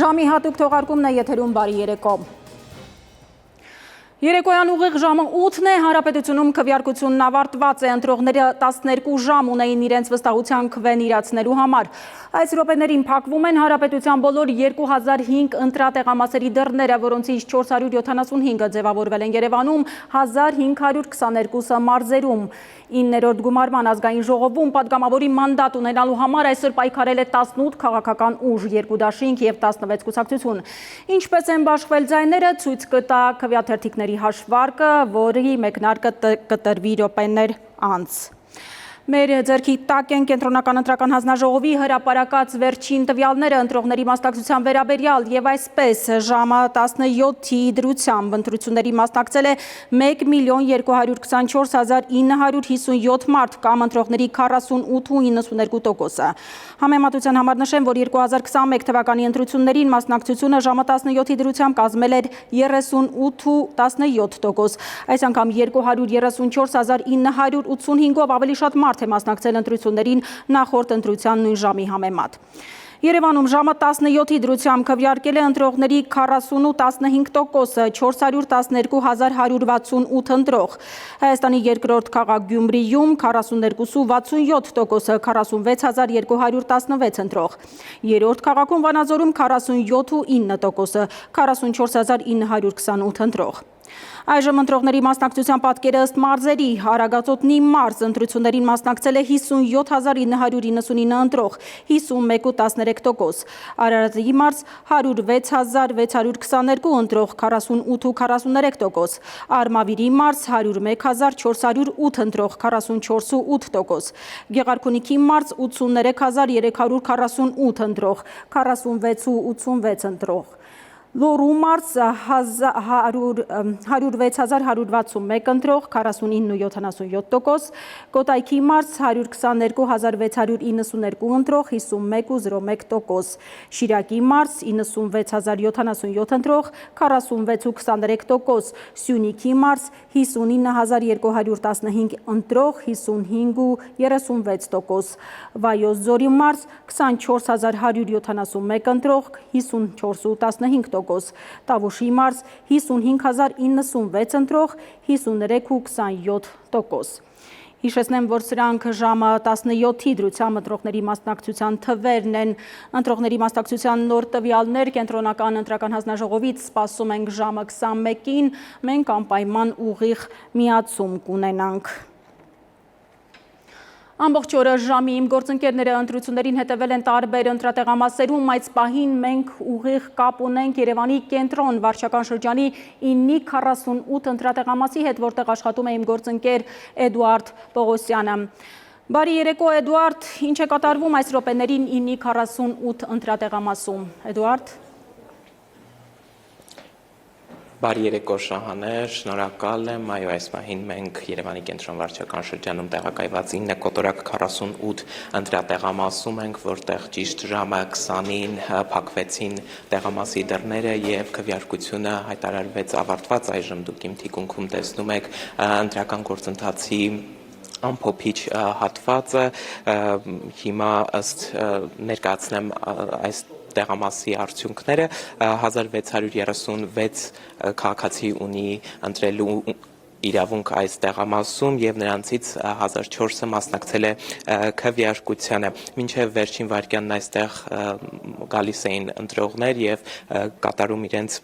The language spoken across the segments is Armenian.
Ժամի հատուկ թողարկումն է եթերում, բարի երեկո։ Երեկոյան ուղիղ ժամը 8-ն է, Հանրապետությունում քվեարկությունն ավարտված է, ընտրողները 12 ժամ ունեին իրենց վստահության քվեն իրացնելու համար։ Այս րոպեներին փակվում են Հանրապետության բոլոր 2005 ընտրատեղամասերի դռները, որոնցից 475-ը ձևավորվել են Երևանում, 1522-ը մարզերում։ 9-րդ գումարման ազգային ժողովում պատգամավորի մանդատ ունենալու համար այսօր պայքարել է 18 քաղաքական ուժ, 2 դաշինք և 16 կուսակցություն։ Ինչպես են բաշխվել ձայները, ցույց կտա քվեաթերթիկների հաշվարկը, որի մեկնարկը կտրվի րոպեներ անց։ Մեր ձեռքի տակ են Կենտրոնական ընտրական հանձնաժողովի հրապարակած վերջին տվյալները ընտրողների մասնակցության վերաբերյալ և այսպես ժամը 17-ի դրությամբ ընտրությունների մասնակցել է 1.224.957 մարդ կամ ընտրողների 48.92%-ը։ Համեմատության համար նշեմ, որ 2021 թվականի ընտրություններին մասնակցությունը ժամը 17-ի դրությամբ կազմել էր 38.17%։ Այս անգամ 234.985-ով ավելի շատ մարդ է մասնակցել ընտրություններին նախորդ ընտրության նույն ժամի համեմատ։ Երևանում ժամը 17-ի դրությամբ քվեարկել է ընտրողների 40.15%-ը, 412.168 ընտրող։ Հայաստանի երկրորդ քաղաք Գյումրիում 42.67%-ը, 46.216 ընտրող։ Երրորդ քաղաքում Վանաձորում 47.9%-ը, 44.928 ընտրող։ Այժմ ընտրողների մասնակցության պատկերը ըստ մարզերի։ Արագածոտնի մարզ ընտրություններին մասնակցել է 57.999 ընտրող, 51.13%։ Արարատի մարզ 106.622 ընտրող, 48.43%։ Արմավիրի մարզ 101.408 ընտրող, 44.8%։ Գեղարքունիքի մարզ 83.348 ընտրող, 46.86 ընտրող։ Լոռու մարզ 106.161 ընտրող, 49.77%, Կոտայքի մարզ 122.692 ընտրող, 51.01%, Շիրակի մարզ 96.077 ընտրող, 46.23%, Սյունիքի մարզ 59.215 ընտրող, 55.36%, Վայոց ձորի մարզ 24.171 ընտրող, 54.15%, Տավուշի մարզ 55.096 ընտրող, 53.27%։ Հիշեցնեմ, որ սրանք ժամը 17-ի դրությամբ ընտրողների մասնակցության թվերն են։ Ընտրողների մասնակցության նոր տվյալներ Կենտրոնական ընտրական հանձնաժողովից սպասում ենք ժամը 21-ին, մենք անպայման ուղիղ միացում կունենանք։ Ամբողջ օրը ժամի իմ գործընկերները ընտրություններին հետևել են տարբեր ընտրատեղամասերում, այս պահին մենք ուղիղ կապ ունենք Երևանի կենտրոն վարչական շրջանի 948 ընտրատեղամասի հետ, որտեղ աշխատում է իմ գործընկեր Էդուարդ Պողոսյանը։ Բարի երեկո Էդուարդ, ինչ է կատարվում այս րոպեներին 948 ընտրատեղամասում։ Էդուարդ։ Բարի երեկո Շահանե, շնորհակալ եմ, այո, այս պահին մենք Երևանի կենտրոն վարչական շրջանում տեղակայված 9 կոտորակ 48 ընտրատեղամասում ենք, որտեղ ճիշտ ժամը 20-ին փակվեցին տեղամասի դռները եւ քվեարկությունը հայտարարվեց ավարտված, այժմ դուք իմ թիկունքում տեսնում եք ընտրական գործընթացի ամփոփիչ հատվածը, հիմա ըստ ներկայացնեմ այս տեղամասի արդյունքները 1636 քաղաքացի ունի ընտրելու իրավունք այս տեղամասում եւ նրանցից 1004-ը մասնակցել է քվեարկությանը։ Մինչև վերջին վայրկյանն այստեղ գալիս էին ընտրողներ եւ կատարում իրենց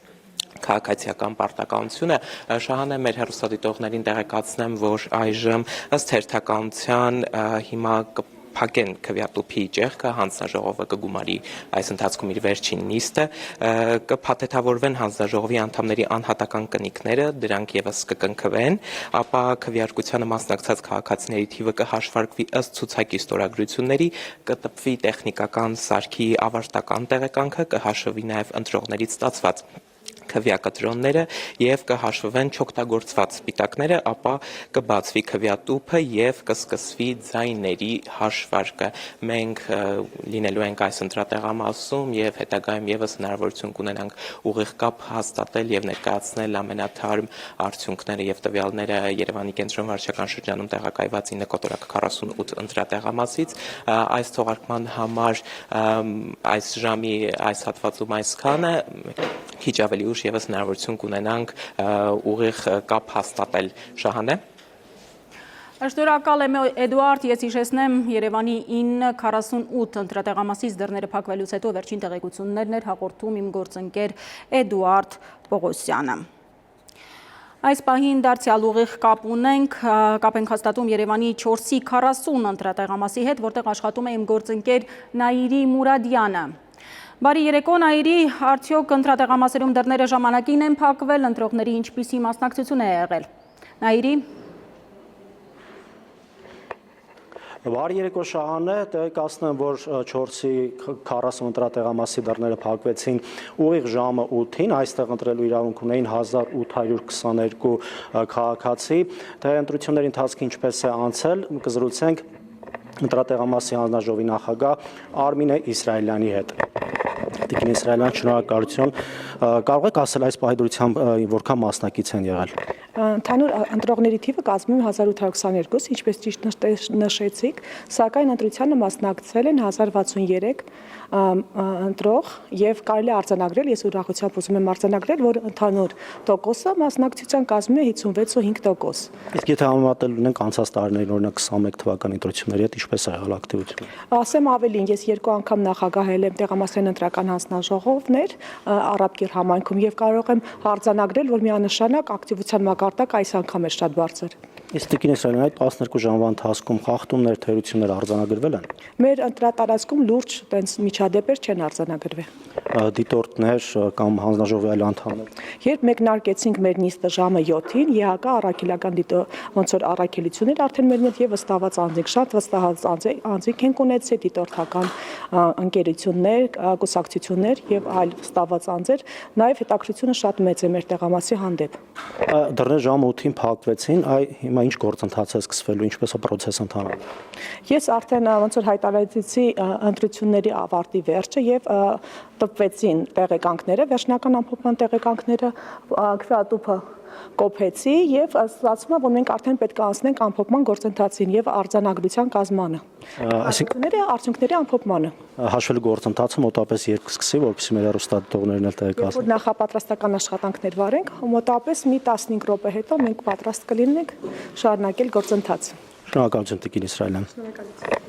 քաղաքացիական պարտականությունը։ Շահանե, մեր հեռուստադիտողներին տեղեկացնեմ, որ այժմ ըստ հերթականության հիմա փակեն քվեատուփի ճեղքը, հանձնաժողովը կգումարի այս ընթացքում իր վերջին նիստը, կփաթեթավորվեն հանձնաժողովի անդամների անհատական կնիկները, դրանք եւս կկնքվեն, ապա քվեարկությանը մասնակցած քաղաքացիների թիվը կհաշվարկվի ըստ ցուցակի ստորագրությունների, կտպվի տեխնիկական սարքի ավարտական տեղեկանքը, կհաշվի նաեւ ընտրողներից ստացված քվյակտրոնները եւ կհաշվվեն չօգտագործված սպիտակները, ապա կբացվի քվյատուփը եւ կսկսվի ձայների հաշվարկը։ Մենք լինելու ենք այս ընտրատեղամասում եւ հետագայում եւս հնարավորություն կունենանք ուղիղ կապ հաստատել եւ ներկայացնել ամենաթարմ արդյունքները եւ տվյալները Երևանի կենտրոն վարչական շրջանում տեղակայված 9.48 ընտրատեղամասից։ Այս թողարկման համար այս ժամի այս հատվածում այսքանը, քիչ ավելի ուշ եւս հնարավորություն կունենանք ուղիղ կապ հաստատել։ Շահանե։ Շնորհակալ եմ Էդուարդ, ես հիշեցնեմ Երևանի 9.48 ընտրատեղամասից դռները փակվելուց հետո վերջին տեղեկություններն էր հաղորդում իմ գործընկեր Էդուարդ Պողոսյանը։ Այս պահին դարձյալ ուղիղ կապ ենք հաստատում Երևանի 4.40 ընտրատեղամասի հետ, որտեղ աշխատում է իմ գործընկեր Նաիրի Մուրադյանը։ Բարի երեկո, Նաիրի, արդյոք ընտրատեղամասերում դռները ժամանակին են փակվել, ընտրողների ինչպիսի մասնակցություն է եղել։ Նաիրի։ Բարի երեկո Շահանե, տեղեկացնեմ, որ 4.40 ընտրատեղամասի դռները փակվեցին ուղիղ ժամը 8-ին, այստեղ ընտրելու իրավունք ունեին 1822 քաղաքացի, թե ընտրությունների ընթացքը ինչպես է անցել, կզրուցենք ընտրատեղամասի հանձնաժողովի նախագահ Արմինե Իսրայելյանի հետ։ Տիկին Իսրայելյան, շնորհակալություն, կարող եք ասել այս պահի որքան մասնակից են եղել։ Ընդհանուր ընտրողների թիվը կազմում է 1822, ինչպես ճիշտ նշեցիք, սակայն ընտրությանը մասնակցել են 1063 ընտրող եւ կարելի է արձանագրել, ես ուրախությամբ ուզում եմ արձանագրել, որ ընդհանուր տոկոսը մասնակցության կազմում է 56.5%։ Իսկ եթե համեմատել ունենք անցած տարիներին, օրինակ 21 թվականի ընտրությունների հետ, ինչպես է եղել ակտիվությունը։ Ասեմ ավելին, ես 2 անգամ նախագահել եմ տեղամասային ընտրական հանձնաժողովներ Արաբկիր համայնքում եւ կարող եմ արձանագրել, որ միանշանակ ակտիվության մակարդակը այս անգամ է շատ բարձր։ Իսկ Տիկին Իսրայելյան, այդ 12 ժամվա ընթացքում խախտումներ, թերություններ արձանագրվել են։ Մեր ընտրատարածքում լուրջ տենց միջադեպեր չեն արձանագրվել։ Դիտորդներ կամ հանձնաժողովի այլ անդամներ։ Երբ մեկնարկեցինք մեր նիստը ժամը 7-ին, ԵՀԿ առաքելական ոնց որ առաքելություններ արդեն մեր մոտ եւ վստահված անձինք, շատ վստահված անձինք են ունեցել դիտորդական ընկերություններ, կուսակցություններ եւ այլ վստահված անձեր, նաեւ հետաքրությունը շատ մեծ է մեր տեղամասի հանդեպ։ Դռները ժամը 8-ին փակվեցին, հիմա ինչ գործընթաց է սկսվելու, ինչպես է պրոցեսը ընթանում։ Ես արդեն ոնց որ հայտարարեցի ընտրությունների ավարտի վերջը եւ տպվեցին տեղեկանքները, վերջնական ամփոփման տեղեկանքները, քվեատուփը կոփեցի եւ ստացվում է, որ մենք արդեն պետք է անցնենք ամփոփման գործընթացին եւ արձանագրության կազմանը։ Արդյունքների ամփոփմանը։ Հաշվելու գործընթացը մոտապես երբ կսկսի, որպեսզի մեր հեռուստադիտողներն էլ տեղեկացնեն։ Որ նախապատրաստական աշխատանքներ վարենք, մոտապես մի 15 րոպե հետո մենք պատրաստ կլինենք շարունակել գործընթացը։ Շնորհակալություն Տիկին Իսրայելյան։ Շնորհակալություն։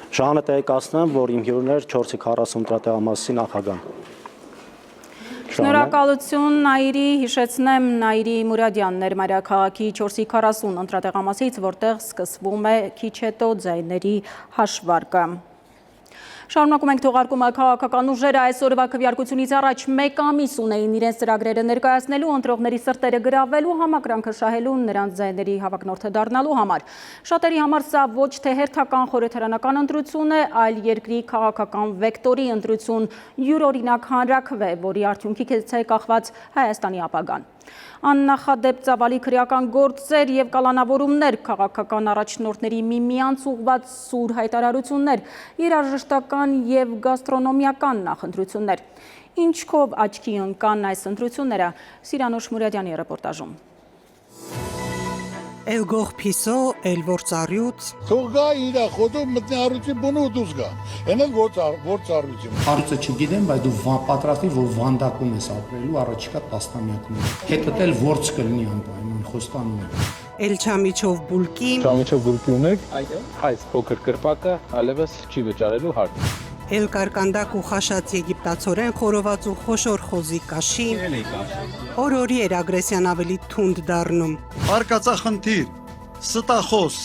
Շահանը տեղեկացնեմ, որ իմ հյուրներ 4.40 ընտրատեղամասի նախագահ։ Շնորհակալություն Նաիրի, հիշեցնեմ Նաիրի Մուրադյանն էր մայրաքաղաքի 4.40 ընտրատեղամասից, որտեղ սկսվում է քիչ հետո ձայների հաշվարկը։ Շարունակում ենք թողարկումը քաղաքական ուժերը այսօրվա քվեարկությունից առաջ 1 ամիս ունեին իրենց ծրագրերը ներկայացնելու, ընտրողների սրտերը գրավելու, համակրանքը շահելու, նրանց ձայների հավակնորդը դառնալու համար։ Շատերի համար սա ոչ թե հերթական խորհրդարանական ընտրություն է, այլ երկրի քաղաքական վեկտորի ընտրություն, յուրօրինակ հանրաքվե, որի արդյունքից է կախված Հայաստանի ապագան։ Աննախադեպ ծավալի քրեական գործեր եւ կալանավորումներ, քաղաքական առաջնորդների միմյանց ուղղված սուր հայտարարություններ, երաժշտական եւ գաստրոնոմիական նախընտրություններ։ Ինչքով աչքի ընկան այս ընտրությունները, Սիրանուշ Մուրադյանի ռեպորտաժում։ Elgող փիսո, էլ ործառյուծ։ Թող գա իրա խոտով մտնի առույցի բունը ու դուս գա։ Են էլ ործառույցի։ Հարցը չգիտեմ, բայց դու պատրաստի, որ վանդակում ես ապրելու առաջիկա տասնամյակում։ Հետդ էլ ործ կլինի անպայման, խոստանում եմ։ Էլչամիչով բուլկի։ Չամիչով բուլկի ունեք, այս փոքր կրպակը այլևս չի վճարելու հարկ։ Էլ կարկանդակ ու խաշած եգիպտացորեն խորոված ու խոշոր խոզի կաշի։ Օրորի էր ագրեսիան ավելի թունդ դառնում։ Արկածախնդիր, ստախոս,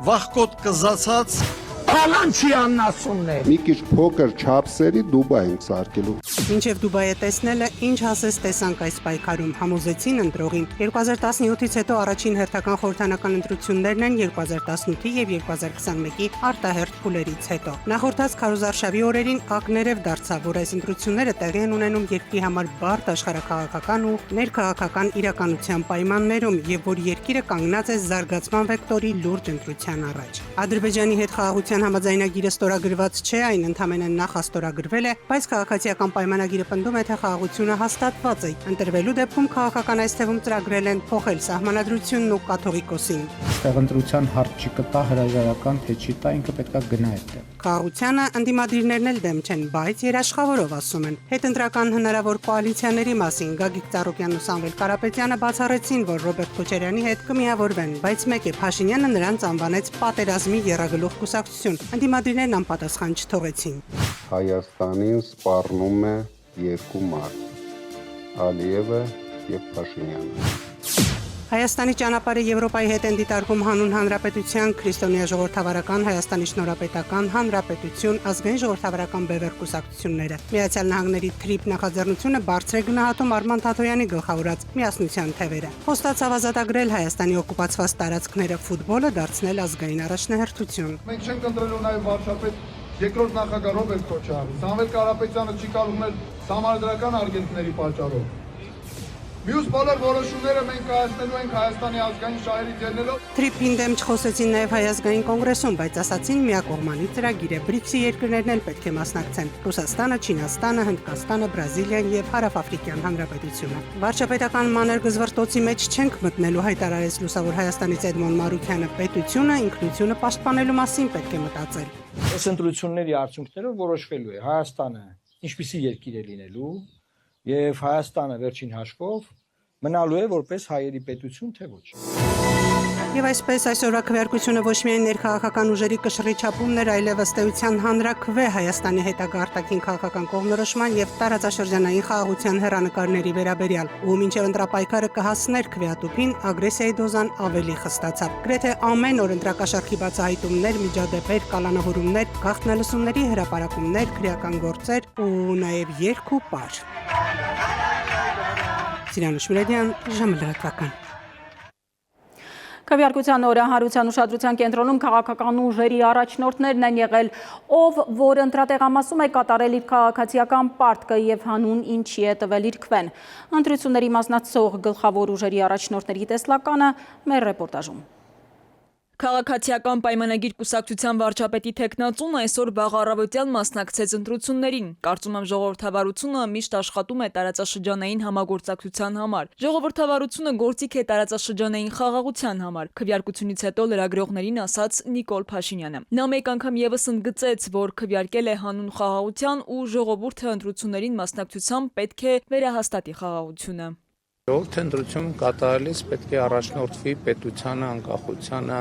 վախկոտ կզացած, Փալանչյան ասումն է։ Մի քիչ փոքր չափսերի Դուբայ ենք սարքելու։ Մինչև Դուբայը տեսնելը ինչ ասես տեսանք այս պայքարում համոզեցին ընտրողին։ 2017-ից հետո առաջին հերթական խորհրդանական ընտրություններն են 2018-ի եւ 2021-ի արտահերթ փուլերից հետո։ Նախորդած քարոզարշավի օրերին ակներև դարձավ, որ այս ընտրությունները տեղի են ունենում երկրի համար բարդ աշխարհաքաղաքական ու ներքաղաքական իրականության պայմաններում եւ որ երկիրը կանգնած է զարգացման վեկտորի լուրջ ընտրության առաջ։ Ադրբեջանի հետ խաղաղության համաձայնագիրը ստորագրված չէ, այն ընդհանրապես նախաստորագրվել է, բայց քաղաքացիական պայմանագիրը պնդում է, թե խաղաղությունը հաստատված է։ Ընտրվելու դեպքում քաղաքական այս թվում ծրագրել են փոխել սահմանադրությունն ու կաթողիկոսին։ Այստեղ ընտրության հարց չկտա, հրաժարական թե չի տա, ինքը պետքա գնա այդտեղ։ Խաղաղությանը ընդդիմադիրներն էլ դեմ չեն, բայց երաշխավորով ասում են։ Հետընտրական հնարավոր կոալիցիաների մասին Գագիկ Ծառուկյանն ու Սամվել Կարապետյանը բացառեցին, որ Ռոբերտ Քոչարյանի հետ կմիավորվեն, բայց մեկ է Փաշինյանը նրանց անվանեց պատերազմի եռագլուխ կուսակցություն։ Ընդդիմադիրներն անպատասխան չթողեցին։ Հայաստանին սպառնում է երկու մարդ՝ Ալիևը եւ Փաշինյանը։ Հայաստանի ճանապարհը Եվրոպայի հետ են դիտարկում հանուն հանրապետության, քրիստոնյա ժողովրդավարական, Հայաստանի շնորհապետական, հանրապետություն, ազգային ժողովրդավարական բևեռ կուսակցությունները։ Միացյալ Նահանգների թրիփ նախաձեռնությունը բարձր է գնահատում Արման Թաթոյանի գլխավորած միասնության թևերը։ Խոստացավ ազատագրել Հայաստանի օկուպացված տարածքները, ֆուտբոլը դարձնել ազգային առաջնահերթություն։ Մենք չենք ընտրելու նաև վարչապետ երկրորդ նախագահ Ռոբերտ Քոչարյանը։ Սամվել Կարապետյանը չի կարող համանդրական արգելքների պատճառով։ Մյուս բոլոր որոշումները մենք կայացնելու ենք Հայաստանի ազգային շահերից ելնելով։ Թրիփին դեմ չխոսեցին նաև Հայ ազգային կոնգրեսում, բայց ասացին միակողմանի ծրագիր է։ BRICS-ի երկրներն էլ պետք է մասնակցեն՝ Ռուսաստանը, Չինաստանը, Հնդկաստանը, Բրազիլիան եւ Հարավաֆրիկյան Հանրապետությունը։ Վարչապետական մանր գզվրտոցի մեջ չենք մտնելու, հայտարարեց Լուսավոր Հայաստանից Էդմոն Մարուքյանը։ Պետությունը, ինքնությունը պաշտպանելու մասին պետք է մտածել։ Այս ընտրությունների արդյունքներով որոշվելու է Հայաստանը ինչպիսի երկիր է լինելու եւ Հայաստանը վերջին հաշվով մնալու է որպես հայերի պետություն, թե ոչ։ Եվ այսպես այսօրվա քվեարկությունը ոչ միայն ներքաղաքական ուժերի կշռի չափումն էր, այլև ըստ էության հանրաքվե Հայաստանի հետագա արտաքին քաղաքական կողմնորոշման եւ տարածաշրջանային խաղաղության հեռանկարների վերաբերյալ, ու մինչեւ ընտրապայքարը կհասներ քվեատուփին, ագրեսիայի դոզան ավելի խստացավ։ Գրեթե ամեն օր ընտրակաշառքի բացահայտումներ, միջադեպեր, կալանավորումներ, գաղտնալսումների հրապարակումներ, քրեական գործեր ու նաեւ երգ ու պար։ Սիրան Շմրեդյան, ժամը լրատվական։ Քվեարկության օրը Հանրության ուշադրության կենտրոնում քաղաքական ուժերի առաջնորդներն են եղել, ով որ ընտրատեղամասում է կատարել իր քաղաքացիական պարտքը եւ հանուն ինչի է տվել իր քվեն։ Ընտրությունների մասնակցող գլխավոր ուժերի առաջնորդների տեսլականը մեր ռեպորտաժում։ Քաղաքացիական պայմանագիր կուսակցության վարչապետի թեկնածուն այսօր վաղ առավոտյան մասնակցեց ընտրություններին։ Կարծում եմ ժողովրդավարությունը միշտ աշխատում է տարածաշրջանային համագործակցության համար։ Ժողովրդավարությունը գործիք է տարածաշրջանային խաղաղության համար, քվեարկությունից հետո լրագրողներին ասաց Նիկոլ Փաշինյանը։ Նա մեկ անգամ եւս ընդգծեց, որ քվեարկել է հանուն խաղաղության ու ժողովուրդը ընտրություններին մասնակցությամբ պետք է վերահաստատի խաղաղությունը։ Ժողովուրդը ընտրություն կատարելիս պետք է առաջնորդվի պետությանը, անկախությանը,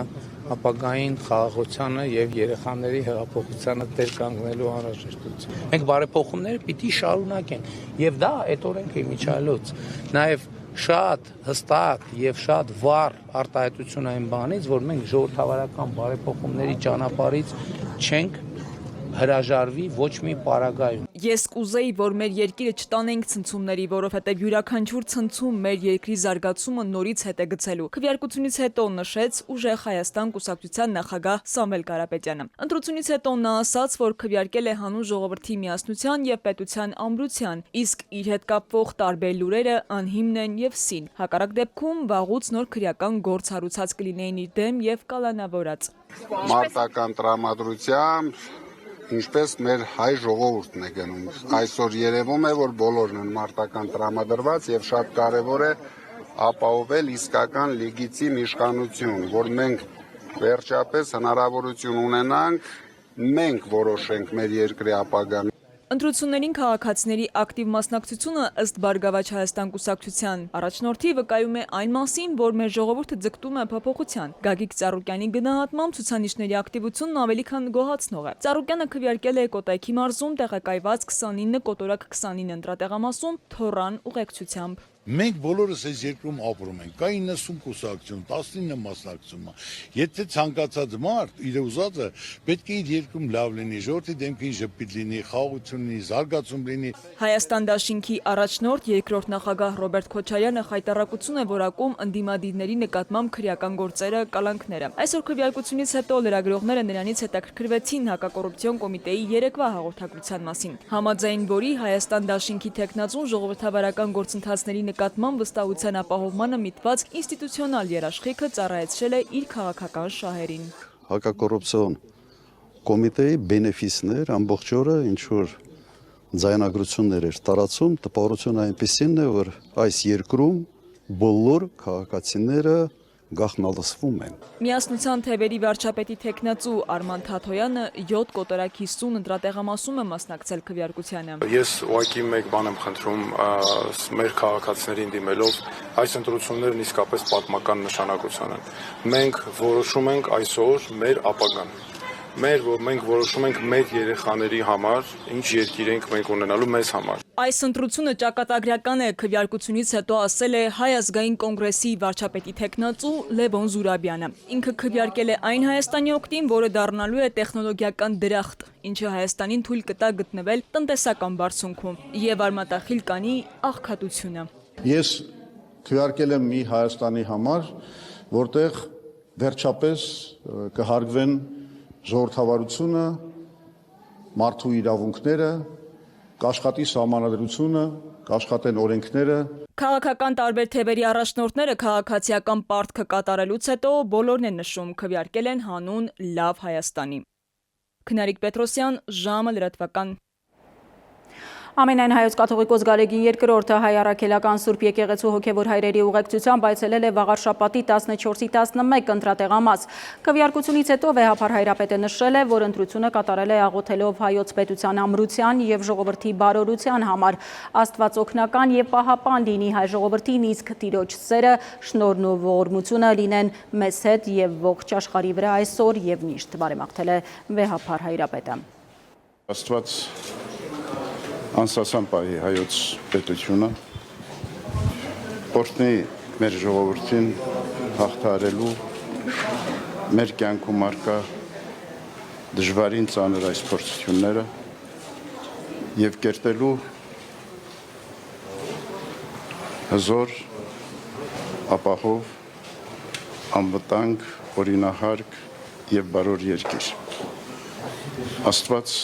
ապագային խաղաղությանը եւ երեխաների հեղափոխությանը տեր կանգնելու անհրաժեշտություն։ Մենք բարեփոխումները պիտի շարունակենք եւ դա այդ օրենքի միջալոց նաեւ շատ հստակ եւ շատ վառ արտահայտություն այն բանից, որ մենք ժողովրդավարական բարեփոխումների ճանապարհից չենք հրաժարվի ոչ մի պարագայում։ Ես կուզեի, որ մեր երկիրը չտանենք ցնցումների, որովհետև յուրաքանչյուր ցնցում մեր երկրի զարգացումը նորից հետ է գցելու։ Քվեարկությունից հետո նշեց Ուժեղ Հայաստան կուսակցության նախագահ Սամվել Կարապետյանը։ Ընտրությունից հետո նա ասաց, որ քվեարկել է հանուն ժողովրդի միասնության եւ պետության ամրության, իսկ իր հետ կապվող տարբեր լուրերը անհիմն են եւ սին։ Հակառակ դեպքում վաղուց նոր քրեական գործ հարուցած կլինեին իր դեմ եւ կալանավորած։ Մարտական տրամադրությամբ ինչպես մեր հայ ժողովուրդն է գնում։ Այսօր երևում է, որ բոլորն են մարտական տրամադրված եւ շատ կարեւոր է ապահովել իսկական լեգիտիմ իշխանություն, որ մենք վերջապես հնարավորություն ունենանք մենք որոշենք մեր երկրի ապագան։ Ընտրություններին քաղաքացիների ակտիվ մասնակցությունը ըստ Բարգավաճ Հայաստան կուսակցության առաջնորդի վկայում է այն մասին, որ մեր ժողովուրդը ձգտում է փոփոխության։ Գագիկ Ծառուկյանի գնահատմամբ ցուցանիշների ակտիվությունն ավելի քան գոհացնող է։ Ծառուկյանը քվեարկել է Կոտայքի մարզում տեղակայված 29 կոտորակ 29 ընտրատեղամասում թորան ուղեկցությամբ։ Մենք բոլորս այս երկրում ապրում ենք, կա 90 կուսակցություն, 19 մասնակցություն։ Եթե ցանկացած մարդ իր ուզածը պետք է իր երկրում լավ լինի, ժողովրդի դեմքին ժպիտ լինի, խաղաղություն լինի, զարգացում լինի։ Հայաստան դաշինքի առաջնորդ երկրորդ նախագահ Ռոբերտ Քոչարյանը խայտառակություն է որակում ընդդիմադիրների նկատմամբ քրեական գործերը, կալանքները։ Այսօր քվեարկությունից հետո լրագրողները նրանից հետաքրքրվեցին հակակոռուպցիոն կոմիտեի երեկվա հաղորդագրության մասին, համաձայն որի Հայաստան դաշինքի տեխնացուն ժողովրդավարական գործընթացների նկատմամբ վստահության ապահովմանը միտված ինստիտուցիոնալ երաշխիքը ծառայեցրել է իր քաղաքական շահերին։ Հակակոռուպցիոն կոմիտեի բենեֆիսներ ամբողջ օրը ինչ որ ձայնագրություններ էր տարածում, տպավորությունը այնպեսին է, որ այս երկրում բոլոր քաղաքացիները գաղտնալսվում են։ Միասնության թևերի վարչապետի տեխնացու Արման Թաթոյանը 7 կոտորակ 50 ընտրատեղամասում է մասնակցել քվեարկությանը։ Ես ուղղակի մեկ բան եմ խնդրում մեր քաղաքացիներին դիմելով, այս ընտրություններն իսկապես պատմական նշանակություն են։ Մենք որոշում ենք այսօր մեր ապագան։ Մենք որոշում ենք մեր երեխաների համար, ինչ երկիր ենք մենք ունենալու մեզ համար։ Այս ընտրությունը ճակատագրական է, քվեարկությունից հետո ասել է Հայ ազգային կոնգրեսի վարչապետի տեխնացու Լևոն Զուրաբյանը։ Ինքը քվեարկել է այն Հայաստանի օգտին, որը դառնալու է տեխնոլոգիական դրախտ, ինչը Հայաստանին թույլ կտա գտնվել տնտեսական բարձունքում եւ արմատախիլ կանի աղքատությունը։ Ես քվեարկել եմ մի Հայաստանի համար, որտեղ վերջապես կհարգվեն ժողովրդավարությունը, մարդու իրավունքները, կաշխատի սահմանադրությունը, կաշխատեն օրենքները։ Քաղաքական տարբեր թևերի առաջնորդները քաղաքացիական պարտքը կատարելուց հետո բոլորն են նշում քվեարկել են հանուն լավ Հայաստանի։ Քնարիկ Պետրոսյան, ժամը լրատվական։ Ամենայն հայոց կաթողիկոս Գարեգին II հայ առաքելական Սուրբ եկեղեցու հոգևոր հայրերի ուղեկցությամբ այցելել է վաղարշաբաթի 14-11 ընտրատեղամաս։ Քվեարկությունից հետո վեհափար հայրապետը նշել է, որ ընտրությունը կատարել է աղոթելով հայոց պետության ամրության եւ ժողովրդի բարօրության համար։ Աստված օգնական եւ պահապան լինի հայ ժողովրդին, իսկ Տիրոջ սերը, շնորհն ու ողորմությունը լինեն մեզ հետ եւ ողջ աշխարհի վրա այսօր եւ միշտ, բարեմաղթել է վեհափար հայրապետը։ Աստված անսասան պահի հայոց պետությունը, օրհնի մեր ժողովրդին հաղթահարելու մեր կյանքում առկա դժվարին ծանր այս փորձությունները եւ կերտելու հզոր, ապահով, անվտանգ, օրինահարկ եւ բարոր երկիր։ Աստված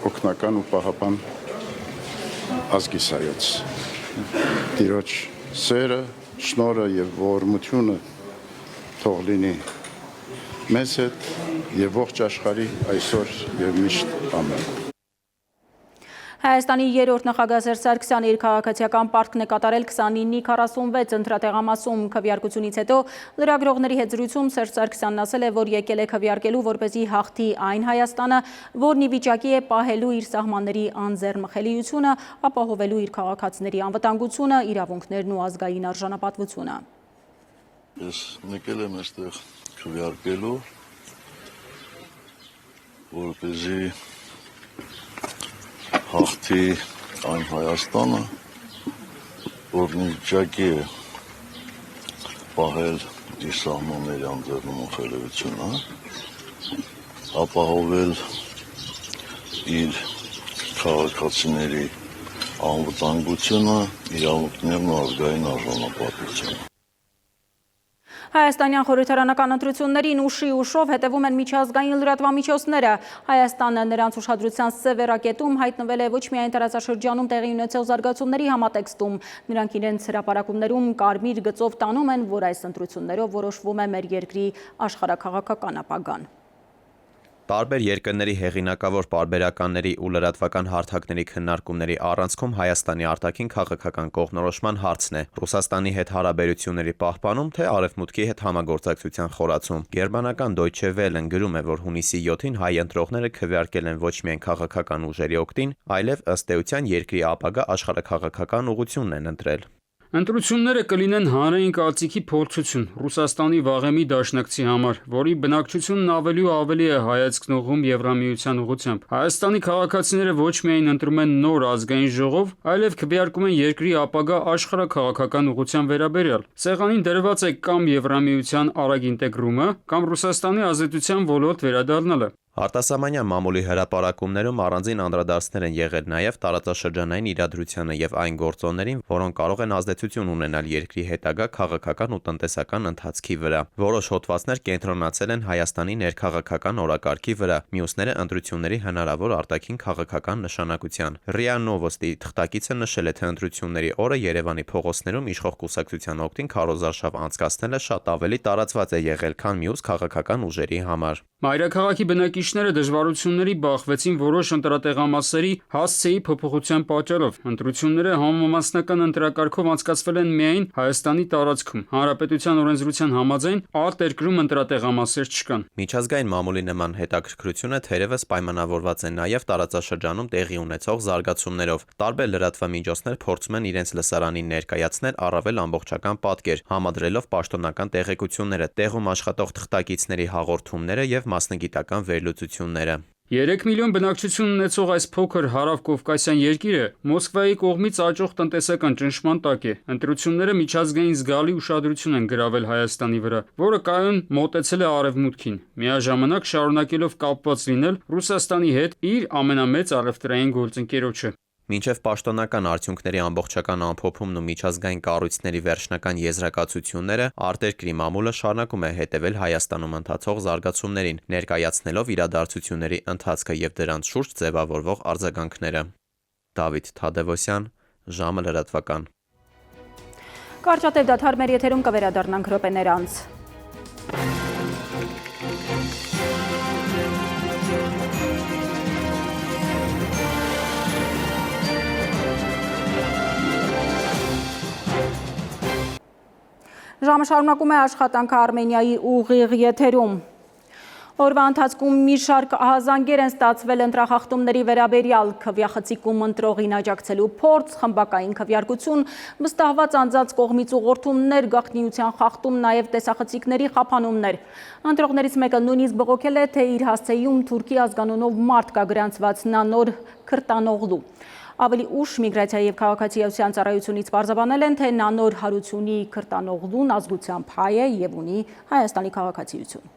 օգնական ու պահապան ազգիս հայոց, Տիրոջ սերը, շնորհը եւ ողորմությունը թող լինի մեզ հետ եւ ողջ աշխարհի այսօր եւ միշտ ամեն։ Հայաստանի երրորդ նախագահ Սերժ Սարգսյանը իր քաղաքացիական պարտքն է կատարել 29-46 ընտրատեղամասում քվեարկությունից հետո լրագրողների հետ զրույցում Սերժ Սարգսյանն ասել է, որ եկել է քվեարկելու, որպեսզի հաղթի այն Հայաստանը, որն ի վիճակի է պահելու իր սահմանների անձեռնխելիությունը, ապահովելու իր քաղաքացիների անվտանգությունը, իրավունքներն ու ազգային արժանապատվությունը։ Ես եկել եմ այստեղ քվեարկելու, որպեսզի հաղթի այն Հայաստանը, որն իջակի է պահել իր սահմանների անձեռնմխելիությունը, ապահովել իր քաղաքացիների անվտանգությունը, իրավունքներն ու ազգային արժանապատվությունը։ Հայաստանյան խորհրդարանական ընտրություններին ուշով հետևում են միջազգային լրատվամիջոցները։ Հայաստանը նրանց ուշադրության սևեռակետում հայտնվել է ոչ միայն տարածաշրջանում տեղի ունեցող զարգացումների համատեքստում, նրանք իրենց հրապարակումներում կարմիր գծով տանում են, որ այս ընտրություններով որոշվում է մեր երկրի աշխարհաքաղաքական ապագան։ Տարբեր երկրների հեղինակավոր պարբերականների ու լրատվական հարթակների քննարկումների առանցքում Հայաստանի արտաքին քաղաքական կողմնորոշման հարցն է՝ Ռուսաստանի հետ հարաբերությունների պահպանում, թե Արևմուտքի հետ համագործակցության խորացում։ Գերմանական Deutsche Welle-ն գրում է, որ հունիսի 7-ին հայ ընտրողները քվեարկել են ոչ միայն քաղաքական ուժերի օգտին, այլև ըստ էության երկրի ապագա աշխարհաքաղաքական ուղղությունն են ընտրել։ Ընտրությունները կլինեն հանրային կարծիքի փորձություն Ռուսաստանի վաղեմի դաշնակցի համար, որի բնակչությունն ավելի ու ավելի է հայացք ուղղում Եվրամիության ուղղությամբ։ Հայաստանի քաղաքացիները ոչ միայն ընտրում են նոր ազգային ժողով, այլև քվեարկում են երկրի ապագա աշխարհաքաղաքական ուղղության վերաբերյալ։ Սեղանին դրված է կամ Եվրամիության արագ ինտեգրումը, կամ Ռուսաստանի ազդեցության ոլորտ վերադառնալը։ Արտասահմանյան մամուլի հրապարակումներում առանձին անդրադարձներ են եղել նաև տարածաշրջանային իրադրությանը եւ այն գործոններին, որոնք կարող են ազդեցություն ունենալ երկրի հետագա քաղաքական ու տնտեսական ընթացքի վրա։ Որոշ հոդվածներ կենտրոնացել են Հայաստանի ներքաղաքական օրակարգի վրա, մյուսները ընտրությունների հնարավոր արտաքին քաղաքական նշանակության։ ՌԻԱ Նովոստի թղթակիցը նշել է, թե ընտրությունների օրը Երևանի փողոցներում իշխող կուսակցության օգտին քարոզարշավ անցկացնելը շատ ավելի տարածված է եղել, քան մյուս քաղաքական ուժերի համար։ Մայրաքաղաքի բնակիչները դժվարությունների բախվեցին որոշ ընտրատեղամասերի հասցեի փոփոխության պատճառով։ Ընտրությունները համամասնական ընտրակարգով անցկացվել են միայն Հայաստանի տարածքում։ Հանրապետության օրենսդրության համաձայն արտերկրում ընտրատեղամասեր չկան։ Միջազգային մամուլի նման հետաքրքրությունը թերևս պայմանավորված է նաև տարածաշրջանում տեղի ունեցող զարգացումներով։ Տարբեր լրատվամիջոցներ փորձում են իրենց լսարանին ներկայացնել առավել ամբողջական պատկեր, համադրելով պաշտոնական տեղեկությունները, տեղում աշխատող թղթակիցների հաղորդումները եւ մասնագիտական վերլուծությունները։ 3 միլիոն բնակչություն ունեցող այս փոքր հարավկովկասյան երկիրը Մոսկվայի կողմից աճող տնտեսական ճնշման տակ է։ Ընտրությունները միջազգային զգալի ուշադրություն են գրավել Հայաստանի վրա, որը կայուն մոտեցել է Արևմուտքին, միաժամանակ շարունակելով կապված լինել Ռուսաստանի հետ իր ամենամեծ առևտրային գործընկերոջը։ Մինչև պաշտոնական արդյունքների ամբողջական ամփոփումն ու միջազգային կառույցների վերջնական եզրակացությունները, արտերկրի մամուլը շարունակում է հետևել Հայաստանում ընթացող զարգացումներին, ներկայացնելով իրադարձությունների ընթացքը եւ դրանց շուրջ ձևավորվող արձագանքները։ Դավիթ Թադևոսյան, ժամը լրատվական։ Կարճատև դադար մեր եթերում կվերադառնանք րոպեներ անց։ Ժամը շարունակում է աշխատանքը Արմենիայի ուղիղ եթերում։ Օրվա ընթացքում մի շարք ահազանգեր են ստացվել ընտրախախտումների վերաբերյալ, քվեախցիկում ընտրողին աջակցելու փորձ, խմբակային քվեարկություն, վստահված անձանց կողմից ուղղորդումներ, գաղտնիության խախտում, նաև տեսախցիկների խափանումներ։ Ընտրողներից մեկը նույնիսկ բողոքել է, թե իր հասցեում թուրքի ազգանունով մարդ կա գրանցված, նա նոր Քրտանօղլու։ Ավելի ուշ միգրացիայի և քաղաքացիության ծառայությունից պարզաբանել են, թե նա նոր Հարությունի Քրտանօղլուն ազգությամբ հայ է և ունի Հայաստանի քաղաքացիություն։